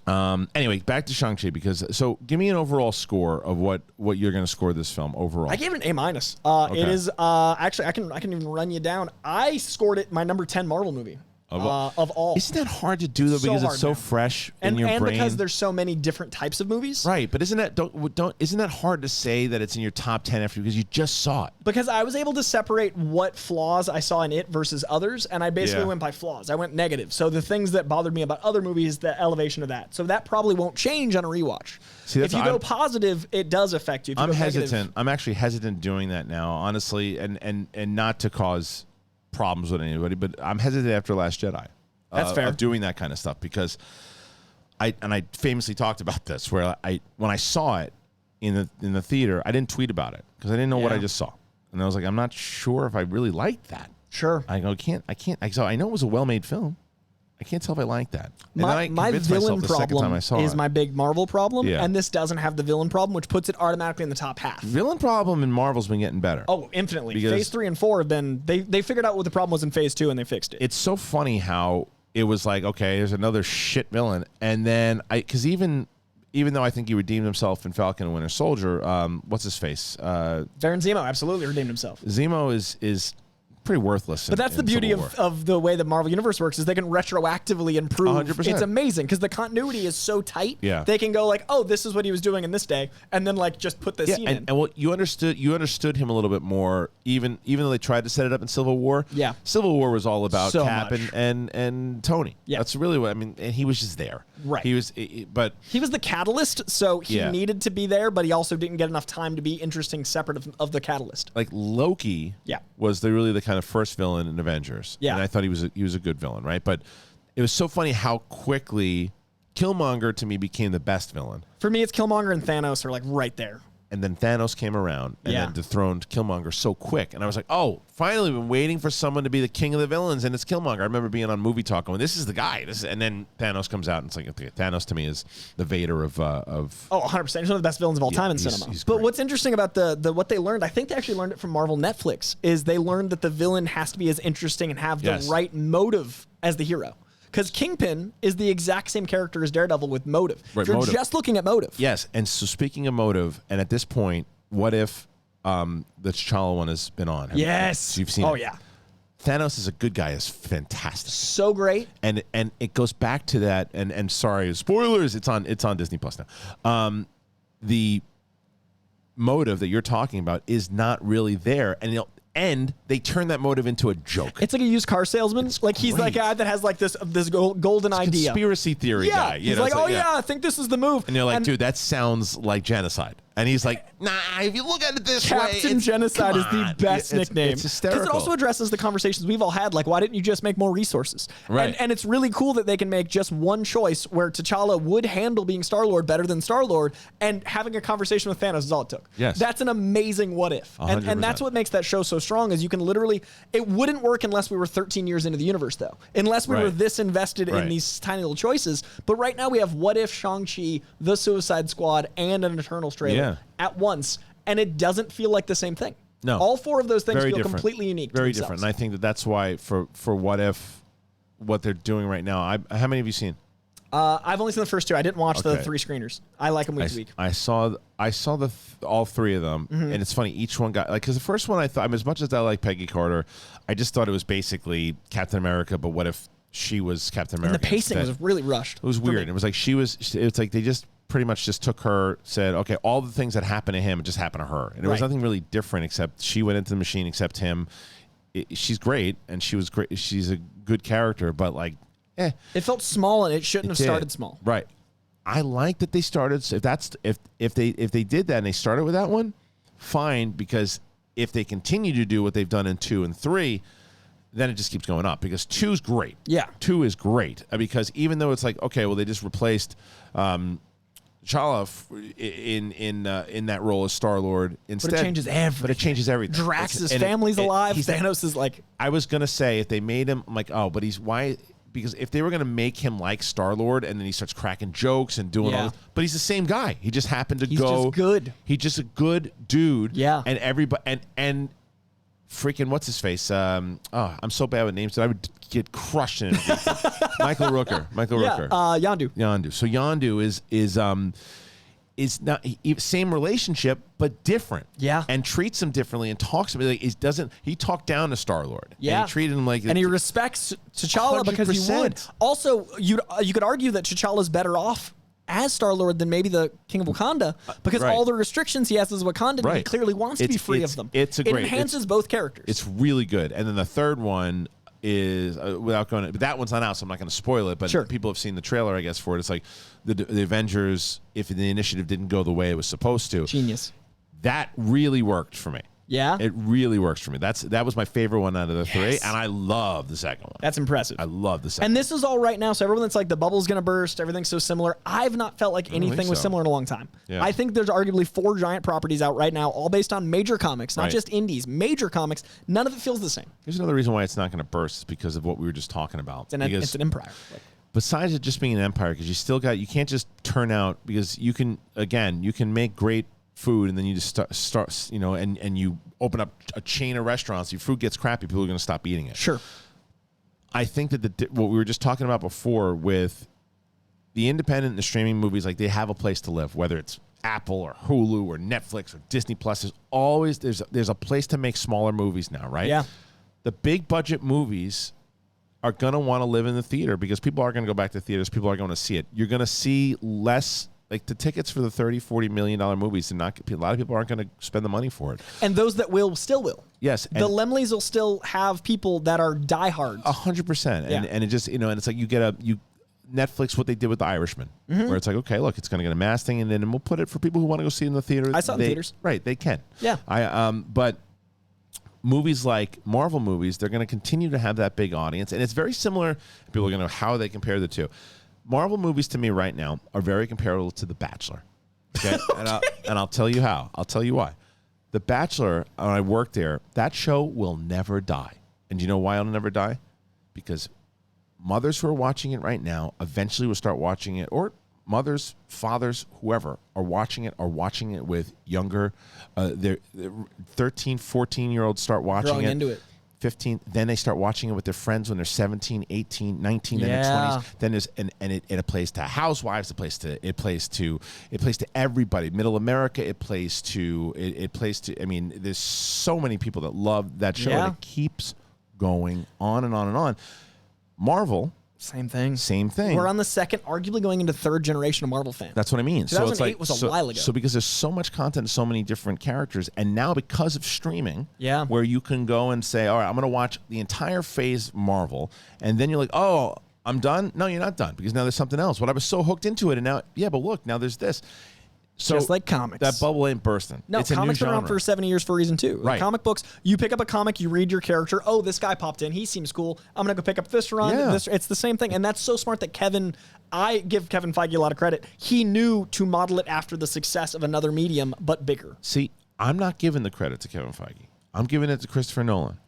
Anyway, back to Shang-Chi so give me an overall score of what you're going to score this film overall. I gave it an A-. It is actually I can even run you down. I scored it my number 10 Marvel movie. Of all. Isn't that hard to do though because it's so fresh in your brain? And because there's so many different types of movies. Right, but isn't that hard to say that it's in your top 10 after because you just saw it? Because I was able to separate what flaws I saw in it versus others, and I basically went by flaws. I went negative. So the things that bothered me about other movies, the elevation of that. So that probably won't change on a rewatch. See, if you go positive, it does affect you. If you I'm go hesitant. Negative, I'm actually hesitant doing that now, honestly, and not to cause problems with anybody, but I'm hesitant after Last Jedi. That's fair. Of doing that kind of stuff because I famously talked about this where when I saw it in the theater, I didn't tweet about it because I didn't know what I just saw, and I was like, I'm not sure if I really liked that. Sure. I go, so I know it was a well-made film. I can't tell if I like that. My villain problem is my big Marvel problem, and this doesn't have the villain problem, which puts it automatically in the top half. Villain problem in Marvel's been getting better. Oh, infinitely. Phase 3 and 4 have been they figured out what the problem was in Phase 2 and they fixed it. It's so funny how it was like, okay, there's another shit villain, and then because even though I think he redeemed himself in Falcon and Winter Soldier, what's his face? Baron Zemo absolutely redeemed himself. Zemo is pretty worthless. But that's the beauty of the way the Marvel Universe works is they can retroactively improve. 100%. It's amazing because the continuity is so tight. Yeah. They can go like, oh, this is what he was doing in this day, and then like just put the scene in. And well, you understood him a little bit more, even though they tried to set it up in Civil War. Yeah. Civil War was all about So Cap much. and Tony. Yeah. That's really what I mean. And he was just there. Right. He was the catalyst, so he needed to be there, but he also didn't get enough time to be interesting separate of the catalyst. Like Loki was really the kind of first villain in Avengers. Yeah. And I thought he was a good villain, right? But it was so funny how quickly Killmonger to me became the best villain. For me, it's Killmonger and Thanos are like right there. And then Thanos came around and then dethroned Killmonger so quick. And I was like, oh, finally been waiting for someone to be the king of the villains, and it's Killmonger. I remember being on Movie Talk going, this is the guy. And then Thanos comes out, and it's like, okay, Thanos to me is the Vader of Oh, 100%. He's one of the best villains of all time in cinema. But what's interesting about the what they learned, I think they actually learned it from Marvel Netflix, is they learned that the villain has to be as interesting and have the right motive as the hero. Because Kingpin is the exact same character as Daredevil with motive. Right, if you're just looking at motive. Yes, and so speaking of motive, and at this point, what if the T'Challa one has been on? Yes. You've seen it. Oh, yeah. Thanos is a good guy is fantastic. So great. And it goes back to that, and sorry, spoilers, it's on Disney Plus now. The motive that you're talking about is not really there, and they turn that motive into a joke. It's like a used car salesman. Like he's like a guy that has like this golden idea. Conspiracy theory guy. He's like, I think this is the move. And you're like, dude, that sounds like genocide. And he's like, nah, if you look at it this way, Captain Genocide is the best nickname. It's hysterical. Because it also addresses the conversations we've all had, like, why didn't you just make more resources? Right. And it's really cool that they can make just one choice where T'Challa would handle being Star-Lord better than Star-Lord, and having a conversation with Thanos is all it took. Yes. That's an amazing what if. And that's what makes that show so strong, is you can literally, it wouldn't work unless we were 13 years into the universe, though. Unless we were this invested in these tiny little choices. But right now we have what if Shang-Chi, the Suicide Squad, and an Eternals trailer at once, and it doesn't feel like the same thing. No. All four of those things Very feel different. completely unique. Very to different. And I think that's why for what if, what they're doing right now, how many have you seen? I've only seen the first two. I didn't watch the 3 screeners. I like them week to week. I saw all 3 of them, and it's funny. Each one got, like, because the first one I thought, as much as I like Peggy Carter, I just thought it was basically Captain America, but what if she was Captain America? And the pacing instead? was really rushed. It was weird. It was like it's like they just pretty much just took her, said, okay, all the things that happened to him just happened to her, and there was nothing really different except she went into the machine, except him. She's great, and she was great. She's a good character, but like, it felt small, and it shouldn't have started small. Right. I like that they started. So if they did that and they started with that one, fine. Because if they continue to do what they've done in 2 and 3, then it just keeps going up. Because 2 is great. Yeah, 2 is great because even though it's like, okay, well, they just replaced T'Challa in that role as Star-Lord instead. But it changes everything. But it changes everything. Drax's family's alive. Thanos is like. I was gonna say if they made him, I'm like, oh, but he's why. Because if they were going to make him like Star-Lord and then he starts cracking jokes and doing all this, but he's the same guy. He just happened to He's just good. He's just a good dude. Yeah. And everybody, and freaking, what's his face? I'm so bad with names that I would get crushed in it. Michael Rooker. Yondu. So Yondu is not same relationship but different. Yeah. And treats him differently and talks to him like he talked down to Star-Lord. Yeah. And he treated him like, and he respects T'Challa because he would. Also, you could argue that T'Challa's better off as Star-Lord than maybe the King of Wakanda, because all the restrictions he has as Wakandan, he clearly wants to be free of them. It enhances both characters. It's really good. And then the third one is without going, but that one's not out, so I'm not going to spoil it. But people have seen the trailer, I guess, for it. It's like the Avengers. If the initiative didn't go the way it was supposed to, genius. That really worked for me. Yeah, it really works for me. That was my favorite one out of the 3, and I love the second one. That's impressive. I love the second. And this is all right now, so everyone that's like the bubble's gonna burst, everything's so similar. I've not felt like anything was similar in a long time. Yeah. I think there's arguably 4 giant properties out right now, all based on major comics, not just indies. Major comics. None of it feels the same. Here's another reason why it's not going to burst, is because of what we were just talking about. It's an empire. Besides it just being an empire, because you can't just turn out, because you can make great food and then you just start and you open up a chain of restaurants, your food gets crappy, people are going to stop eating it. Sure. I think that what we were just talking about before with the independent and the streaming movies, like, they have a place to live, whether it's Apple or Hulu or Netflix or Disney Plus. There's always there's a place to make smaller movies now, right? Yeah. The big budget movies are going to want to live in the theater because people are going to go back to theaters. People are going to see it. You're going to see less. Like, the tickets for the $30-40 million movies, a lot of people aren't going to spend the money for it. And those that will still will. Yes. The Lemleys will still have people that are diehards. 100%. And it just, and it's like you get Netflix, what they did with The Irishman, where it's like, okay, look, it's going to get a mass thing, and then we'll put it for people who want to go see it in the theater. I saw it in theaters. Right, they can. Yeah. But movies like Marvel movies, they're going to continue to have that big audience, and it's very similar. People are going to know how they compare the two. Marvel movies to me right now are very comparable to The Bachelor. Okay? And I'll tell you how. I'll tell you why. The Bachelor, when I worked there, that show will never die. And do you know why it'll never die? Because mothers who are watching it right now eventually will start watching it, or mothers, fathers, whoever are watching it with younger, their 13, 14-year-olds start watching growing into it. 15, then they start watching it with their friends when they're 17, 18, 19, then their 20s. Then there's it plays to housewives, it plays to everybody. Middle America, it plays to I mean, there's so many people that love that show, and it keeps going on and on and on. Marvel, same thing. We're on the second, arguably going into third generation of Marvel fans. That's what I mean. 2008 was a while ago. So because there's so much content and so many different characters, and now because of streaming, where you can go and say, all right, I'm going to watch the entire phase Marvel, and then you're like, oh, I'm done? No, you're not done, because now there's something else. Well, I was so hooked into it, and now, but look, now there's this. So just like comics. That bubble ain't bursting. No, it's a comics new been around genre. for 70 years for a reason too. Right. Comic books, you pick up a comic, you read your character. Oh, this guy popped in. He seems cool. I'm gonna go pick up this run. Yeah. It's the same thing, and that's so smart that I give Kevin Feige a lot of credit. He knew to model it after the success of another medium, but bigger. See, I'm not giving the credit to Kevin Feige. I'm giving it to Christopher Nolan.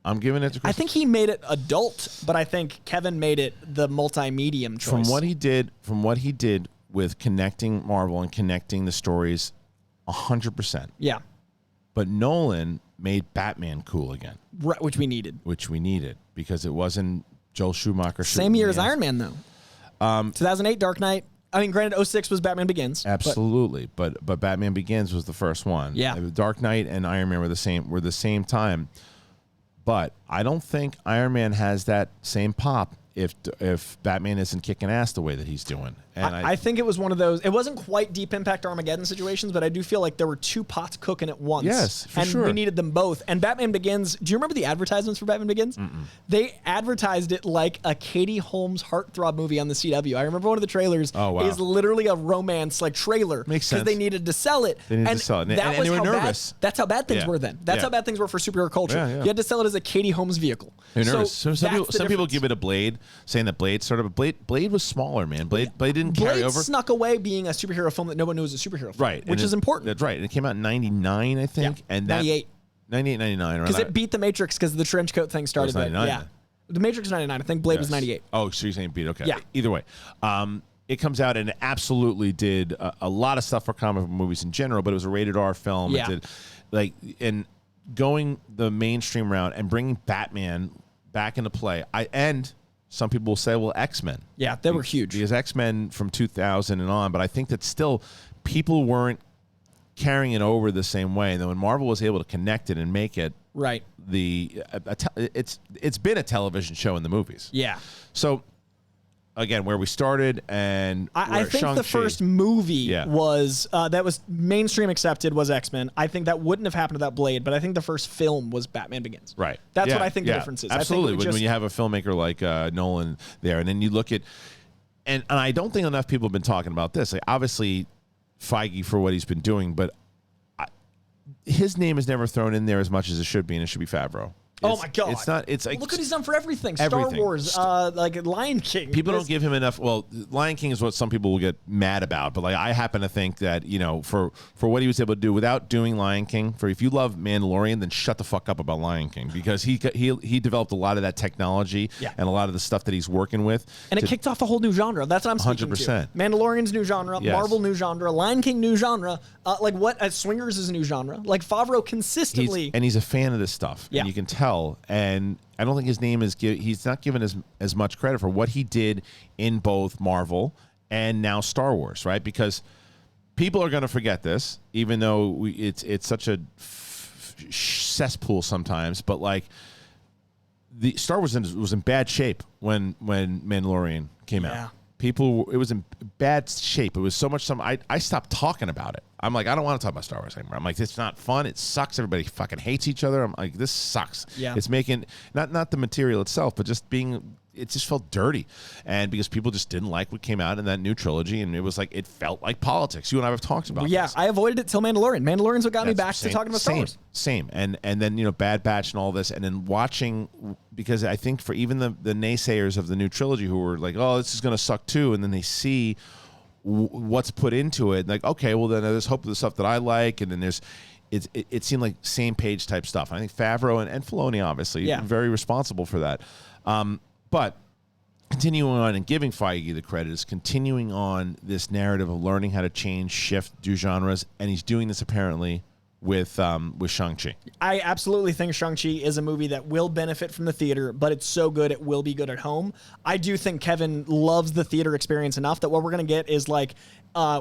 I think he made it adult, but I think Kevin made it the multi-medium choice. From what he did with connecting Marvel and connecting the stories, 100%. Yeah. But Nolan made Batman cool again, Right, which we needed. because it wasn't Joel Schumacher. Same year as Iron Man, though. 2008, Dark Knight. I mean, granted, 06 was Batman Begins. Absolutely, but Batman Begins was the first one. Yeah. Dark Knight and Iron Man were the same time. But I don't think Iron Man has that same pop if Batman isn't kicking ass the way that he's doing. And I think it was one of those. It wasn't quite Deep Impact Armageddon situations, but I do feel like there were two pots cooking at once. Yes, for and sure. we needed them both. And Batman Begins. Do you remember the advertisements for Batman Begins? They advertised it like a Katie Holmes heartthrob movie on the CW. I remember one of the trailers is literally a romance trailer. Makes sense. Because they needed to sell it. They needed to sell it. And they were nervous. That's how bad things Yeah. were then. That's Yeah. how bad things were for superhero culture. Yeah, yeah. You had to sell it as a Katie Holmes vehicle. They're nervous. So some that's the people difference. give it a Blade, saying that Blade Blade was smaller, man. Blade didn't carry Blade over. snuck away being a superhero film that no one knew was a superhero film. Right. Which and is important. That's right. And it came out in 99, I think. Yeah, And that, 98. 98, 99. Because it beat The Matrix because the trench coat thing started. Oh, it's 99 Yeah. then. The Matrix was 99. I think Blade was 98. Oh, so you're saying beat. Okay. Yeah. Either way. It comes out and it absolutely did a lot of stuff for comic book movies in general, but it was a rated R film. Yeah. It did, and going the mainstream route and bringing Batman back into play. And some people will say, well, X-Men. Yeah, they were huge. Because X-Men from 2000 and on, but I think that still people weren't carrying it over the same way. And then when Marvel was able to connect it and make it Right. it's been a television show in the movies. Yeah. So again, where we started and I where think Shang-Chi, the first movie Yeah. was that was mainstream accepted was X-Men. I think that wouldn't have happened without Blade, but I think the first film was Batman Begins. Right. That's Yeah, what I think yeah, the difference is. Absolutely. I think When you have a filmmaker like Nolan there, and then you look at, and I don't think enough people have been talking about this. Like, obviously, Feige for what he's been doing, but his name is never thrown in there as much as it should be, and it should be Favreau. Oh my God! It's not. It's like, look what he's done for everything. Star Everything. Wars, like Lion King. people This- don't give him enough. Well, Lion King is what some people will get mad about, but like I happen to think that for what he was able to do without doing Lion King. For if you love Mandalorian, then shut the fuck up about Lion King, because he developed a lot of that technology and a lot of the stuff that he's working with, And it kicked off a whole new genre. That's what I'm speaking 100%. to. Mandalorian's new genre, Yes. Marvel new genre, Lion King new genre. Swingers is a new genre. Like Favreau consistently. he's a fan of this stuff, Yeah. and you can tell. And I don't think his name is he's not given as much credit for what he did in both Marvel and now Star Wars, right? Because people are going to forget this, even though it's such a cesspool sometimes. But like the Star Wars was in bad shape when Mandalorian came Yeah. out. It was in bad shape. It was so much. I stopped talking about it. I'm like, I don't want to talk about Star Wars anymore. I'm like, it's not fun. It sucks. Everybody fucking hates each other. I'm like, this sucks. Yeah. It's making not the material itself, but just being. It just felt dirty, and because people just didn't like what came out in that new trilogy, and it was like it felt like politics. You and I have talked about. Yeah, this. I avoided it till Mandalorian. Mandalorian's what got me back Same- to talking about Star Wars. Same. And then Bad Batch and all this, and then watching, because I think for even the naysayers of the new trilogy who were like, oh, this is going to suck too, and then they see what's put into it, like, okay, well then there's hope of the stuff that I like, and then there's. It seemed like same page type stuff. I think Favreau and Filoni obviously very responsible for that. But continuing on and giving Feige the credit is continuing on this narrative of learning how to change, shift, do genres, and he's doing this apparently with Shang-Chi. I absolutely think Shang-Chi is a movie that will benefit from the theater, but it's so good it will be good at home. I do think Kevin loves the theater experience enough that what we're going to get is like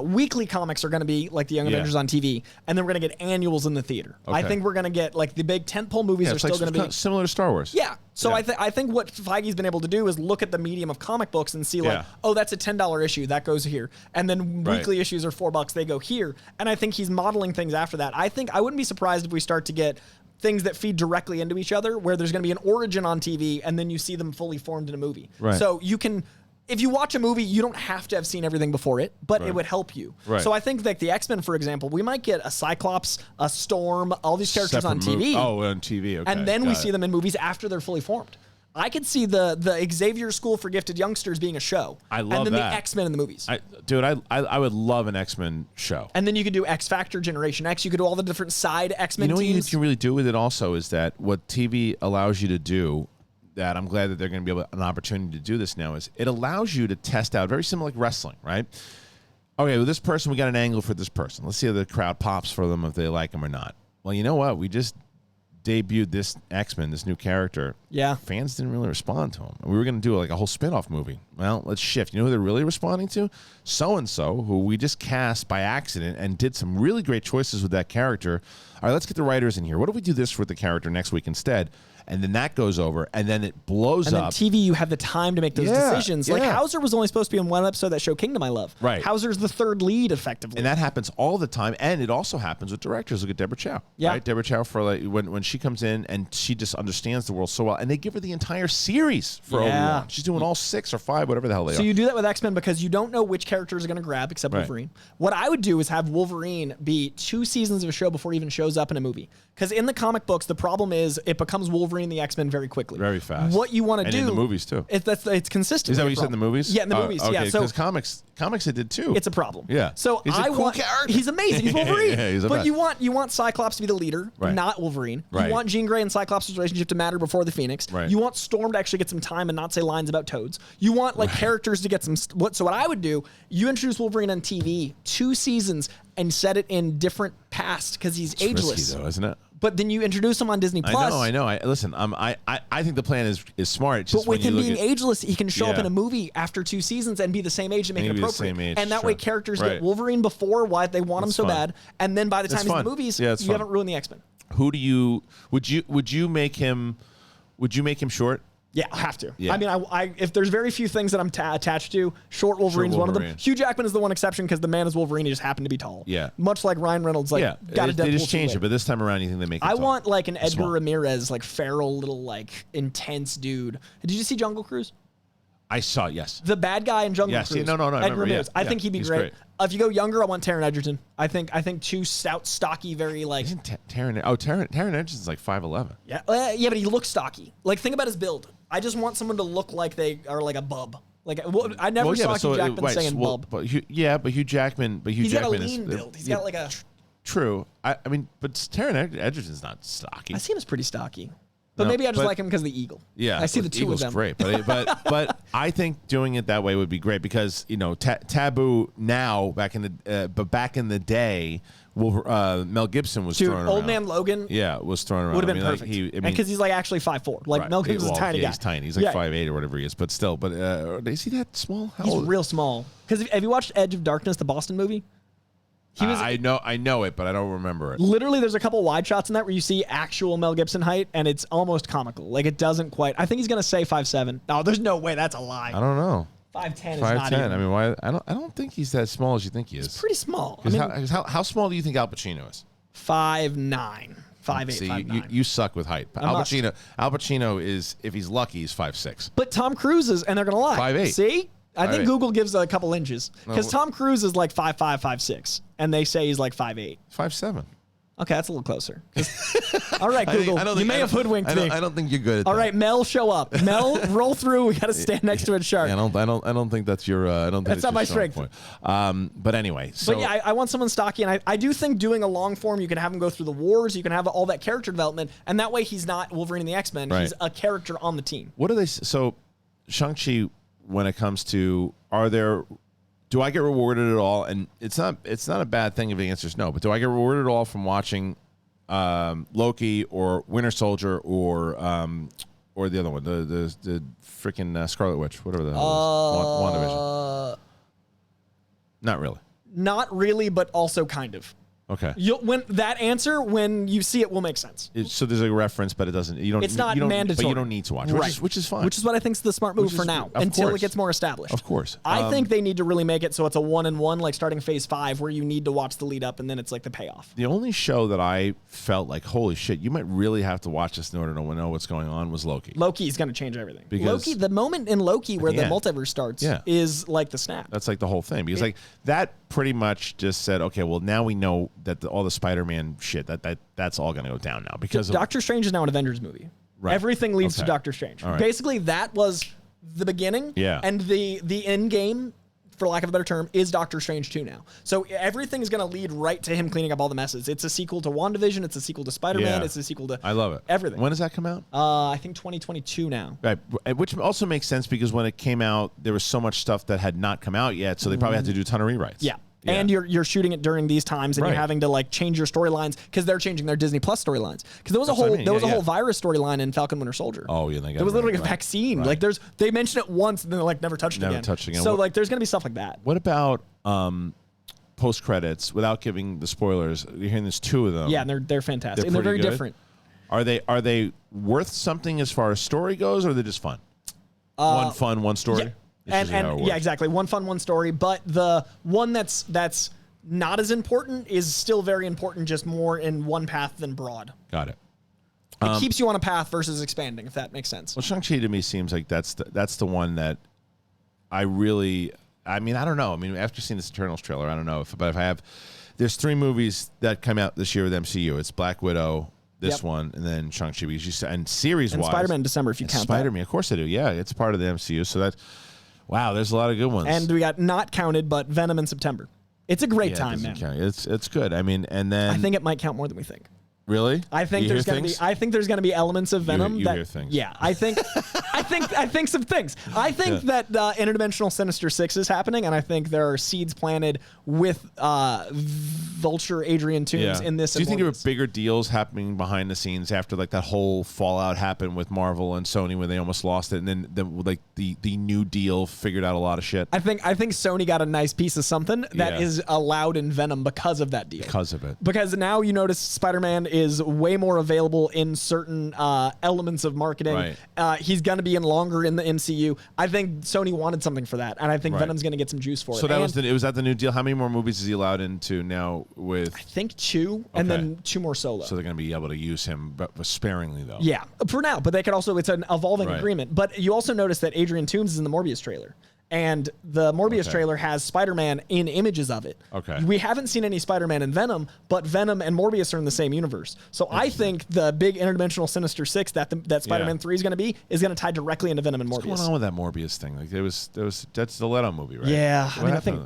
weekly comics are going to be like the Young Avengers on TV, and then we're going to get annuals in the theater. I Okay. think we're going to get like the big tentpole movies are It's still like going to be similar to Star Wars. Yeah. So Yeah. I think what Feige's been able to do is look at the medium of comic books and see like, Yeah. oh, that's a $10 issue that goes here, and then Right. weekly issues are $4, they go here. And I think he's modeling things after that. I wouldn't be surprised if we start to get things that feed directly into each other, where there's going to be an origin on TV, and then you see them fully formed in a movie. Right. So you can if you watch a movie, you don't have to have seen everything before it, but it would help you. Right. So I think like the X-Men, for example, we might get a Cyclops, a Storm, all these characters on TV. On TV, okay. And then we see them in movies after they're fully formed. I could see the Xavier School for Gifted Youngsters being a show. I love that. And then the X-Men in the movies. I would love an X-Men show. And then you could do X Factor, Generation X. You could do all the different side X-Men You know teams. what you can really do with it also is that what TV allows you to do, that I'm glad that they're going to be able an opportunity to do this now, is it allows you to test out, very similar like wrestling, right? Okay, with this person, we got an angle for this person. Let's see how the crowd pops for them, if they like them or not. Well, you know what? We just debuted this X-Men, this new character. Yeah. Fans didn't really respond to him. We were going to do like a whole spin-off movie. Well, let's shift. You know who they're really responding to? So-and-so, who we just cast by accident and did some really great choices with that character. All right, let's get the writers in here. What if we do this with the character next week instead? And then that goes over, and then it blows and up. then TV, you have the time to make those decisions. Like Hauser was only supposed to be in one episode of that show Kingdom I Love. Right. Hauser's the third lead, effectively. And that happens all the time, and it also happens with directors. Look at Deborah Chow. Yeah. Right? Deborah Chow, for like when she comes in and she just understands the world so well, and they give her the entire series for Obi-Wan. She's doing all 6 or 5, whatever the hell they are. So you do that with X-Men because you don't know which characters are going to grab except Wolverine. What I would do is have Wolverine be 2 seasons of a show before he even shows up in a movie. Because in the comic books, the problem is it becomes Wolverine and the X-Men very quickly. Very fast. What you want to do... And in the movies, too. It's consistent. Is that what you said in the movies? Yeah, in the movies. Okay, yeah, because comics it did, too. It's a problem. Yeah. So he's a cool character. He's amazing. He's Wolverine. Yeah, he's a but best. you want Cyclops to be the leader, not Wolverine. Right. You want Jean Grey and Cyclops' relationship to matter before the Phoenix. Right. You want Storm to actually get some time and not say lines about Toads. You want characters to get some... So what I would do, you introduce Wolverine on TV, 2 seasons, and set it in different past because he's ageless. Risky, though, isn't it? But then you introduce him on Disney Plus. I know. Listen, I think the plan is smart. It's just but with when him you being ageless, he can show up in a movie after 2 seasons and be the same age and make it appropriate. Same age, and that way characters right. get Wolverine before why they want him so bad. And then by the time he's in the movies, you haven't ruined the X-Men. Who do you would you make him short? Yeah, I have to. Yeah. I mean, I if there's very few things that I'm attached to, short Wolverine's one of them. Hugh Jackman is the one exception because the man is Wolverine. He just happened to be tall. Yeah. Much like Ryan Reynolds, got a Deadpool. They just changed it, but this time around, you think they make it I tall? want like an Edgar Small. Ramirez, like feral little like intense dude. Did you see Jungle Cruise? I saw it, yes. The bad guy in Jungle Cruise. No, I Edgar remember, Ramirez. I think he'd be he's great. If you go younger, I want Taron Egerton. I think too stout, stocky, very like. Isn't Taron Egerton's like 5'11"? Yeah, yeah, but he looks stocky. Like think about his build. I just want someone to look like they are like a bub. Like I never saw Hugh Jackman saying bub. But Hugh Jackman. He's got a Jackman lean build. He's got like a. True. I mean, but Taron Egerton's not stocky. I see him as pretty stocky. But maybe I just like him because of the eagle. Yeah, I see the two Eagle's of them. Great, but I think doing it that way would be great because Taboo now back in the day, Mel Gibson was thrown around. Old Man Logan. Yeah, was thrown around. Would have been perfect. Because he's like actually 5'4". Like Mel Gibson's a tiny guy. He's tiny. He's like 5'8" or whatever he is. But still, is he that small? He's real small. Because have you watched Edge of Darkness, the Boston movie? I know it, but I don't remember it. Literally, there's a couple wide shots in that where you see actual Mel Gibson height, and it's almost comical. Like, it doesn't quite. I think he's going to say 5'7". No, there's no way. That's a lie. I don't know. 5'10" is not 5'10". even. I mean, why? I don't think he's as small as you think he is. He's pretty small. I mean, how small do you think Al Pacino is? 5'9". 5'8", See, 5'9". you suck with height. Al Pacino is, if he's lucky, he's 5'6". But Tom Cruise is, and they're going to lie. 5'8". See? I think 5'8". Google gives a couple inches. Because Tom Cruise is like 5'5", 5'6", and they say he's like 5'8". 5'7". Okay, that's a little closer. All right, Google. You may have hoodwinked me. I don't think you're good at that. All right, Mel, show up. Mel, roll through. We got to stand next to a shark. I don't think that's your. That's not my strength. Point. But anyway, But yeah, I want someone stocky, and I do think doing a long form, you can have him go through the wars, you can have all that character development, and that way he's not Wolverine and the X-Men. Right. He's a character on the team. What are they? So, Shang-Chi, when it comes to, do I get rewarded at all? And it's not a bad thing if the answer is no, but do I get rewarded at all from watching Loki or Winter Soldier or the other one, the freaking Scarlet Witch, whatever the hell it is, WandaVision? Not really. Not really, but also kind of. Okay. When you see it, will make sense. So there's a reference, but it doesn't. You don't. It's not you don't, mandatory. But you don't need to watch, which is fine. Which is what I think is the smart move for now, until it gets more established. Of course. I think they need to really make it so it's a 1-and-1, like starting Phase 5, where you need to watch the lead up, and then it's like the payoff. The only show that I felt like, holy shit, you might really have to watch this in order to know what's going on was Loki. Loki is going to change everything. Because the moment in Loki where the multiverse starts is like the snap. That's like the whole thing. Because like that pretty much just said, okay, well now we know that all the Spider-Man shit, that's all going to go down now. Because Doctor Strange is now an Avengers movie. Right. Everything leads to Doctor Strange. Right. Basically, that was the beginning. Yeah. And the end game, for lack of a better term, is Doctor Strange 2 now. So everything is going to lead right to him cleaning up all the messes. It's a sequel to WandaVision. It's a sequel to Spider-Man. It's a sequel to I love it. Everything. When does that come out? I think 2022 now. Right. Which also makes sense because when it came out, there was so much stuff that had not come out yet. So they probably had to do a ton of rewrites. Yeah. And you're shooting it during these times, and you're having to like change your storylines because they're changing their Disney Plus storylines. Because there was a whole virus storyline in Falcon Winter Soldier. Oh yeah, there was literally a vaccine. Right. Like they mentioned it once, and then like never touched it again. So like there's gonna be stuff like that. What about post credits? Without giving the spoilers, you're hearing there's 2 of them. Yeah, and they're fantastic. And they're very different. Are they worth something as far as story goes, or are they just fun? One fun, one story. Yeah. And yeah, exactly. One fun, one story. But the one that's not as important is still very important, just more in one path than broad. Got it. It keeps you on a path versus expanding, if that makes sense. Well, Shang-Chi to me seems like that's the one that I mean, I don't know. I mean, after seeing this Eternals trailer, I don't know. But if I have, there's 3 movies that come out this year with MCU. It's Black Widow, this one, and then Shang-Chi. Because you said, and series-wise. And Spider-Man in December, if you count Spider-Man, of course I do. Yeah, it's part of the MCU. So that's... Wow, there's a lot of good ones. And we got not counted, but Venom in September. It's a great time, man. Count. It's good. I mean, and then I think it might count more than we think. Really? I think there's gonna be elements of Venom you that hear things. Yeah, I think some things. I think that interdimensional Sinister Six is happening, and I think there are seeds planted with Vulture Adrian Toomes in this. Do you think there were bigger deals happening behind the scenes after like that whole fallout happened with Marvel and Sony when they almost lost it, and then the new deal figured out a lot of shit? I think Sony got a nice piece of something that is allowed in Venom because of that deal. Because of it. Because now you notice Spider-Man is way more available in certain elements of marketing. Right. He's going to be in longer in the MCU. I think Sony wanted something for that, and I think Venom's going to get some juice for it. So was that the new deal? How many more movies is he allowed into now with? I think 2, and then 2 more solo. So they're going to be able to use him, but sparingly though. Yeah, for now. But they could also, it's an evolving agreement. But you also notice that Adrian Toomes is in the Morbius trailer. And the Morbius trailer has Spider-Man in images of it. Okay. We haven't seen any Spider-Man in Venom, but Venom and Morbius are in the same universe. So I think the big interdimensional Sinister Six that Spider-Man 3 is going to be is going to tie directly into Venom and Morbius. What's going on with that Morbius thing? Like that's the Leto movie, right? Yeah,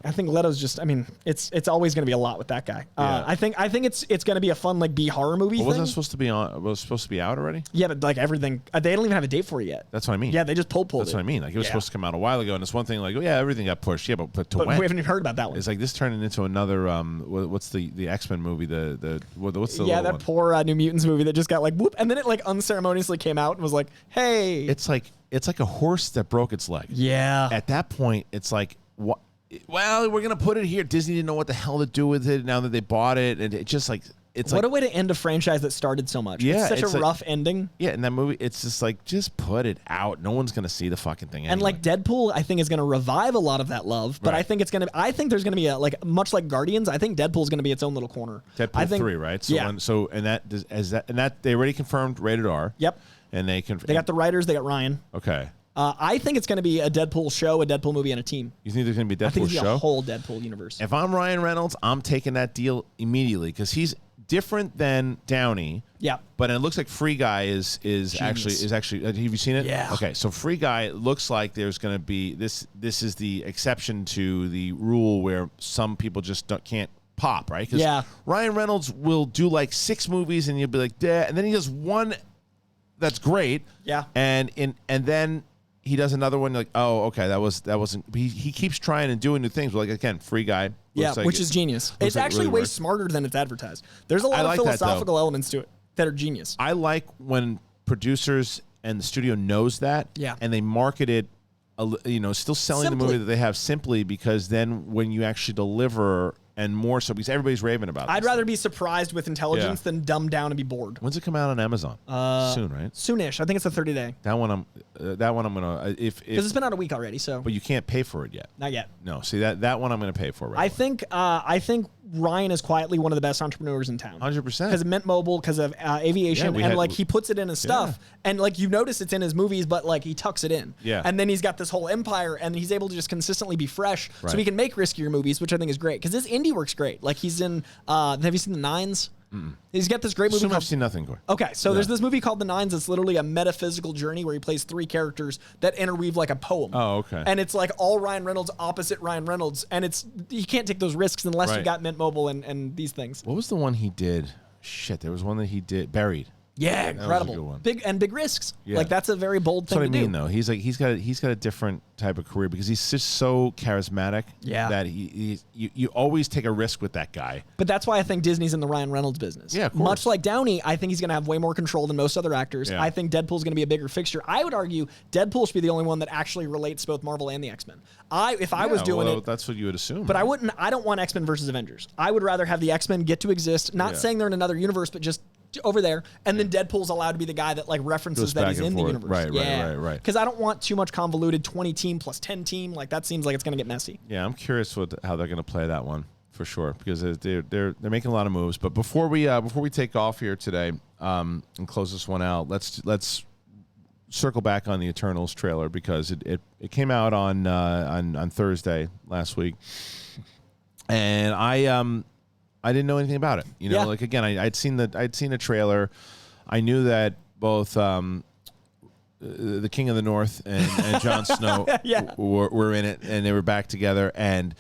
I think Leto's just. I mean, it's always going to be a lot with that guy. Yeah. I think it's going to be a fun like B horror movie. Wasn't it supposed to be on? Was it supposed to be out already? Yeah, but like everything, they don't even have a date for it yet. That's what I mean. Yeah, they just pulled it. That's what I mean. Like it was supposed to come out a while ago, and it's one thing like, oh yeah, everything got pushed. Yeah, but when? We haven't even heard about that one. It's like this turning into another. What's the X-Men movie? What's the that one? Poor New Mutants movie that just got like whoop, and then it like unceremoniously came out and was like, hey. It's like a horse that broke its leg. Yeah. At that point, it's like what? Well, we're gonna put it here. Disney didn't know what the hell to do with it now that they bought it, and it just like. What a way to end a franchise that started so much. Yeah, it's such a rough ending. Yeah, in that movie, it's just like, just put it out. No one's going to see the fucking thing anyway. And like Deadpool, I think is going to revive a lot of that love. But I think there's going to be like much like Guardians, I think Deadpool's going to be its own little corner. Deadpool 3, right? So yeah. They already confirmed rated R. Yep. And they got the writers, they got Ryan. Okay. I think it's going to be a Deadpool show, a Deadpool movie, and a team. You think there's going to be a Deadpool show? I think it's going to be a whole Deadpool universe. If I'm Ryan Reynolds, I'm taking that deal immediately because he's different than Downey. Yeah. But it looks like Free Guy is actually have you seen it? Yeah. Okay, so Free Guy looks like there's going to be this is the exception to the rule where some people just can't pop, right? Because Ryan Reynolds will do like 6 movies and you'll be like, "Duh," and then he does one that's great. Yeah. And then he does another one like, "Oh, okay, that wasn't." He keeps trying and doing new things. But like again, Free Guy. Yeah, which is genius. It's actually really way smarter than it's advertised. There's a lot of philosophical elements to it that are genius. I like when producers and the studio knows that, and they market it, still selling the movie that they have simply because then when you actually deliver and more so because everybody's raving about it. I'd rather be surprised with intelligence than dumbed down and be bored. When's it come out on Amazon? Soon, right? Soonish. I think it's a 30-day. That one I'm gonna if Because it's been out a week already, so. but you can't pay for it yet. Not yet. No, see that one I'm gonna pay for. Right I think Ryan is quietly one of the best entrepreneurs in town. 100%. Because of Mint Mobile, because of aviation, Yeah, and like he puts it in his stuff, and like you notice it's in his movies, but like he tucks it in. Yeah. And then he's got this whole empire, and he's able to just consistently be fresh, Right. so he can make riskier movies, which I think is great. Because this indie works great. Like he's in. Have you seen The Nines? He's got this great movie. Assume called, I've seen nothing. Corey. Okay, so there's this movie called The Nines. It's literally a metaphysical journey where he plays 3 characters that interweave like a poem. Oh, okay. And it's like all Ryan Reynolds opposite Ryan Reynolds, and it's you can't take those risks unless Right. you got Mint Mobile and these things. What was the one he did? Shit, there was one that he did. Buried. Yeah, was a incredible. good one. Big risks. Yeah. Like that's a very bold That's thing what I to mean, do. though. He's got a different type of career because he's just so charismatic. Yeah. That you always take a risk with that guy. But that's why I think Disney's in the Ryan Reynolds business. Yeah, of course. Much like Downey, I think he's going to have way more control than most other actors. Yeah. I think Deadpool's going to be a bigger fixture. I would argue Deadpool should be the only one that actually relates to both Marvel and the X-Men. If I was doing it, that's what you would assume. but right? I don't want X-Men versus Avengers. I would rather have the X-Men get to exist, not Yeah. saying they're in another universe, but just over there, and then Deadpool's allowed to be the guy that like references Goes that back he's and in the forth. universe. Right. Because I don't want too much convoluted 20 team plus 10 team. Like that seems like it's going to get messy. Yeah, I'm curious how they're going to play that one for sure because they're making a lot of moves. But before we take off here today and close this one out, let's circle back on the Eternals trailer because it came out on Thursday last week, and I didn't know anything about it. You know, Yeah. like again, I'd seen the trailer. I knew that both the King of the North and Jon Snow Yeah. were in it, and they were back together. And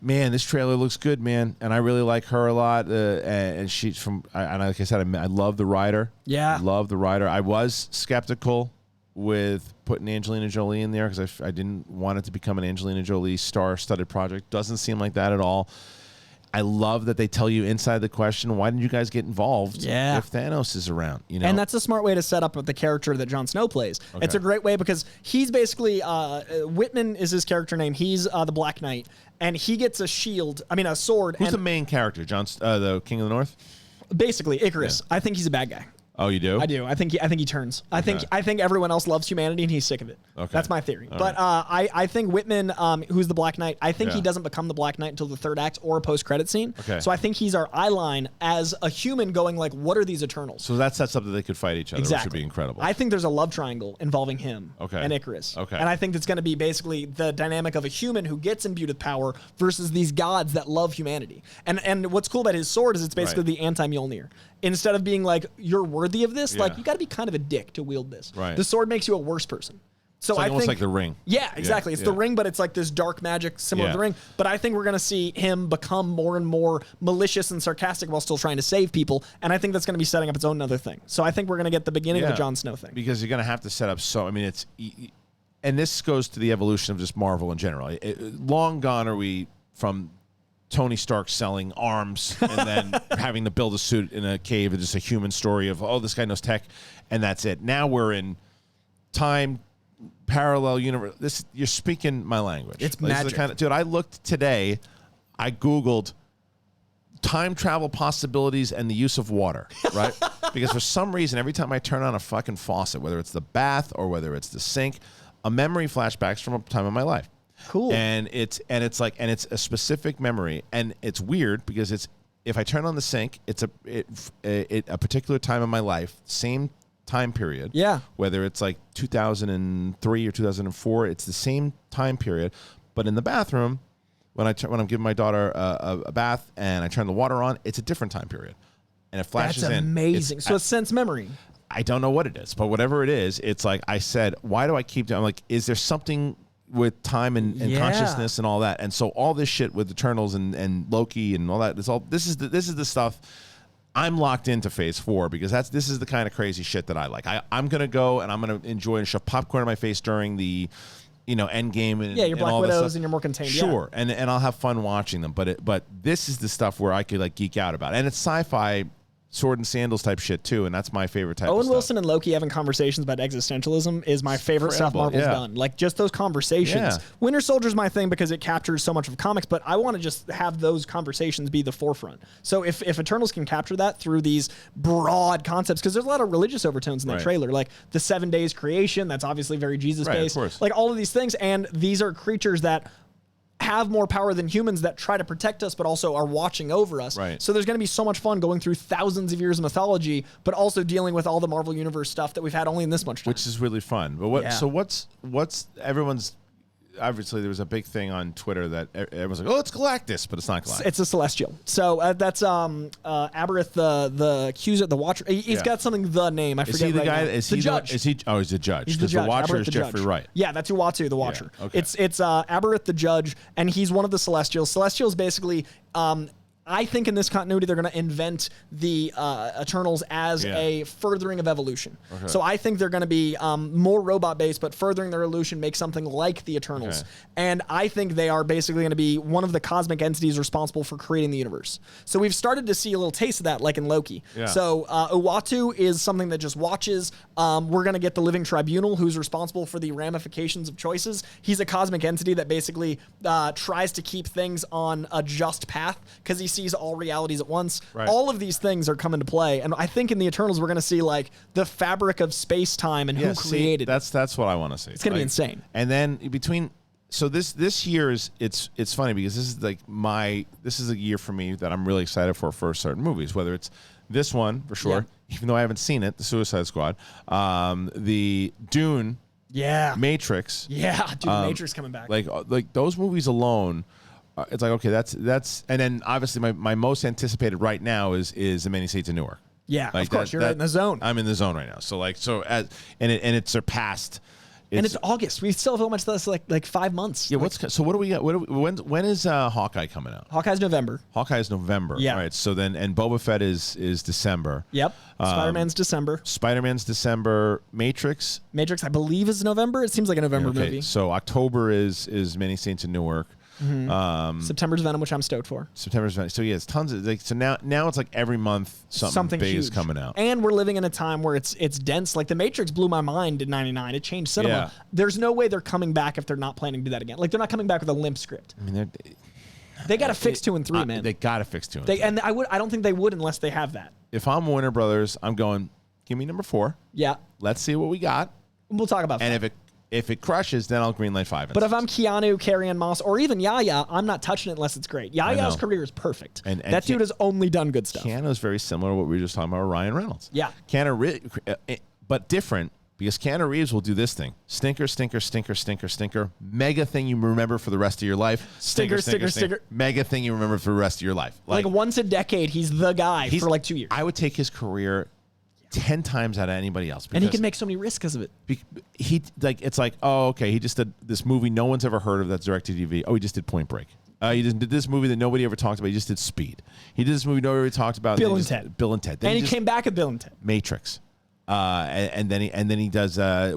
man, this trailer looks good, man. And I really like her a lot. And she's from, and like I said, I love the writer. Yeah. Love the writer. I was skeptical with putting Angelina Jolie in there because I didn't want it to become an Angelina Jolie star-studded project. Doesn't seem like that at all. I love that they tell you inside the question, why didn't you guys get involved Yeah. if Thanos is around? You know? And that's a smart way to set up with the character that Jon Snow plays. Okay. It's a great way because he's basically Whitman is his character name. He's the Black Knight, and he gets a sword. Who's and the main character? The King of the North? basically Icarus. I think he's a bad guy. Oh, you do? I do. I think he turns. I think everyone else loves humanity and he's sick of it. Okay. That's my theory. All But I think Whitman, who's the Black Knight, I think he Yeah. doesn't become the Black Knight until the 3rd act or a post-credit scene. Okay. So I think he's our eye line as a human going like, what are these Eternals? So that sets up that they could fight each other, which would Exactly. be incredible. I think there's a love triangle involving him Okay. and Icarus. Okay. And I think that's going to be basically the dynamic of a human who gets imbued with power versus these gods that love humanity. And what's cool about his sword is it's basically Right. the anti-Mjolnir. Instead of being like, you're worthy of this, like Yeah. you got to be kind of a dick to wield this. Right. The sword makes you a worse person. So It's like I almost think like the Ring. Yeah, exactly. It's the yeah. Ring, but it's like this dark magic similar Yeah. to the Ring. But I think we're going to see him become more and more malicious and sarcastic while still trying to save people. And I think that's going to be setting up its own other thing. So I think we're going to get the beginning of Yeah. the Jon Snow thing. Because you're going to have to set up and this goes to the evolution of just Marvel in general. Long gone are we from Tony Stark selling arms and then having to build a suit in a cave. It's just a human story of, oh, this guy knows tech, and that's it. Now we're in time, parallel universe. You're speaking my language. It's Like, this is the magic. dude, I looked today, I Googled time travel possibilities and the use of water, right? Because for some reason, every time I turn on a fucking faucet, whether it's the bath or whether it's the sink, a memory flashbacks from a time in my life. Cool. And it's a specific memory, and it's weird because it's if I turn on the sink, it's a particular time in my life, same time period. Yeah. Whether it's like 2003 or 2004, it's the same time period. But in the bathroom, when I'm giving my daughter a bath and I turn the water on, it's a different time period, and it flashes That's in. amazing. So it's sense memory. I don't know what it is, but whatever it is, it's like I said, why do I keep doing? I'm like, is there something with time and Yeah. consciousness and all that? And so all this shit with Eternals and Loki and all that, this is the stuff I'm locked into Phase 4 because this is the kind of crazy shit that I like. I'm gonna go and I'm gonna enjoy and shove popcorn in my face during the end game and Yeah, your and Black all this Widows stuff. and your more contained. Sure, and I'll have fun watching them. But this is the stuff where I could like geek out about, and it's sci-fi sword and sandals type shit too, and that's my favorite type of Owen stuff. Wilson and Loki having conversations about existentialism is my favorite stuff Marvel's done. Like, just those conversations. Yeah. Winter Soldier's my thing because it captures so much of comics, but I want to just have those conversations be the forefront. So if Eternals can capture that through these broad concepts, because there's a lot of religious overtones in that trailer, like the 7 days creation, that's obviously very Jesus-based. Like, all of these things, and these are creatures that have more power than humans that try to protect us, but also are watching over us. So there's going to be so much fun going through thousands of years of mythology, but also dealing with all the Marvel Universe stuff that we've had only in this much time. Which is really fun. But what? So what's everyone's? Obviously, there was a big thing on Twitter that everyone's like, "Oh, it's Galactus," but it's not Galactus. It's a Celestial. So that's Aberith, the accuser, the Watcher. He's got something. The name I forget. Is he the right guy? Now. Is the he judge? Is he? Oh, he's the judge. He's the judge. The Watcher Aberith is the Jeffrey judge. Wright. Yeah, that's Uatu, the Watcher. Yeah, okay. It's Aberith the judge, and he's one of the Celestials. Celestials basically. I think in this continuity they're going to invent the Eternals as a furthering of evolution. So I think they're going to be more robot-based, but furthering their evolution, make something like the Eternals. And I think they are basically going to be one of the cosmic entities responsible for creating the universe. So we've started to see a little taste of that, like in Loki. So Uatu is something that just watches. We're going to get the Living Tribunal, who's responsible for the ramifications of choices. He's a cosmic entity that basically tries to keep things on a just path because he sees all realities at once. All of these things are coming to play, and I think in the Eternals we're going to see like the fabric of space time and who created. That's what I want to see. It's going to be insane. And then between this year is it's funny because this is like this is a year for me that I'm really excited for certain movies. Whether it's this one for sure, even though I haven't seen it, the Suicide Squad, the Dune, Matrix, dude, Matrix coming back. Like those movies alone. It's like, okay, that's, and then obviously my most anticipated right now is The Many Saints of Newark. Yeah, of course, you're in the zone. I'm in the zone right now. So it surpassed. And it's August. We still have much less like 5 months. Yeah. So what do we got? When is Hawkeye coming out? Hawkeye's November. Hawkeye's November. Yeah. All right. So then, and Boba Fett is December. Yep. Spider-Man's December. Spider-Man's December. Matrix, I believe, is November. It seems like a November movie. So October is Many Saints of Newark. September's Venom, which I'm stoked for. September's Venom. So yeah, it's tons of so now it's like every month something big is coming out. And we're living in a time where it's dense. Like The Matrix blew my mind in '99. It changed cinema. Yeah. There's no way they're coming back if they're not planning to do that again. Like, they're not coming back with a limp script. I mean, they got to fix 2 and 3, man. They got to fix 2 and 3. And I don't think they would unless they have that. If I'm Warner Brothers, I'm going, give me number 4. Yeah. Let's see what we got. We'll talk about that. And if it crushes, then I'll greenlight 5. But if I'm Keanu, Carrie-Ann Moss, or even Yahya, I'm not touching it unless it's great. Yahya's career is perfect. And that dude has only done good stuff. Keanu's very similar to what we were just talking about with Ryan Reynolds. Yeah. But different, because Keanu Reeves will do this thing. Stinker, stinker, stinker, stinker, stinker. Mega thing you remember for the rest of your life. Stinker, stinker, stinker. Mega thing you remember for the rest of your life. Like once a decade, he's the guy for like 2 years. I would take his career 10 times out of anybody else. And he can make so many risks because of it. It's like, oh, okay, he just did this movie no one's ever heard of that's directed TV. Oh, he just did Point Break. He just did this movie that nobody ever talked about. He just did Speed. He did this movie nobody ever talked about. Bill and Ted. Then and he came back at Bill and Ted. Matrix. And then he does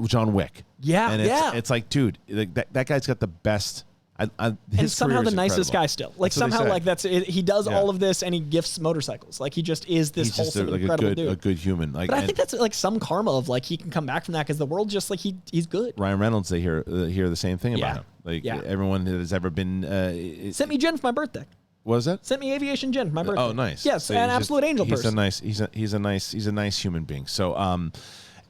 John Wick. Yeah, and it's like, dude, that guy's got the best. And somehow the nicest guy still. Like somehow like that's it. He does all of this and he gifts motorcycals. Like he just is this wholesome, incredible dude. A good human. Like, but I think that's like some karma of like he can come back from that because the world just like he's good. Ryan Reynolds, they hear the same thing about him. Like everyone that has ever been sent me gin for my birthday. What was that? Sent me aviation gin for my birthday. Oh, nice. Yes, so an absolute angel person. He's a nice human being. So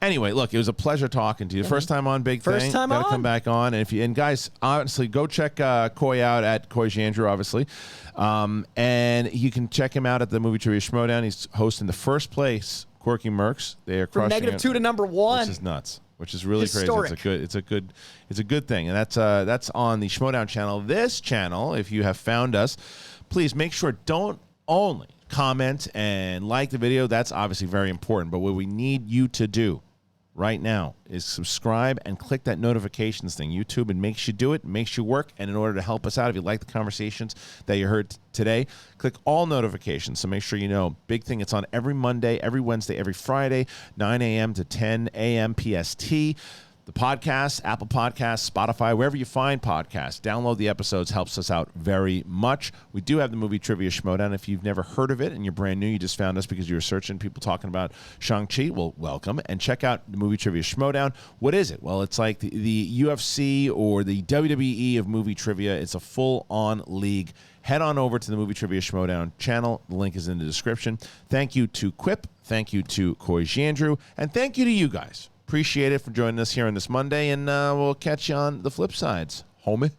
anyway, look, it was a pleasure talking to you. First time on Big Thing. First time on. Gotta come back on. And guys, honestly, go check Coy out at Coy Jandreau, obviously. And you can check him out at the Movie Trivia Schmodown. He's hosting the first place Quirky Mercs. They are from crushing -2 to #1. Which is nuts. Which is really Historic. crazy. It's a good thing. And that's on the Schmodown channel. This channel, if you have found us, please make sure don't only comment and like the video. That's obviously very important. But what we need you to do right now is subscribe and click that notifications thing. YouTube, it makes you do it, makes you work. And in order to help us out, if you like the conversations that you heard today, click all notifications. So make sure you know. Big Thing, it's on every Monday, every Wednesday, every Friday, 9 a.m. to 10 a.m. PST. the podcast, Apple Podcasts, Spotify, wherever you find podcasts. Download the episodes, helps us out very much. We do have the Movie Trivia Schmodown. If you've never heard of it and you're brand new, you just found us because you were searching people talking about Shang-Chi, well, welcome. And check out the Movie Trivia Schmodown. What is it? Well, it's like the UFC or the WWE of movie trivia. It's a full-on league. Head on over to the Movie Trivia Schmodown channel. The link is in the description. Thank you to QUIP. Thank you to Coy Jandreau. And thank you to you guys. Appreciate it for joining us here on this Monday, and we'll catch you on the flip sides, homie.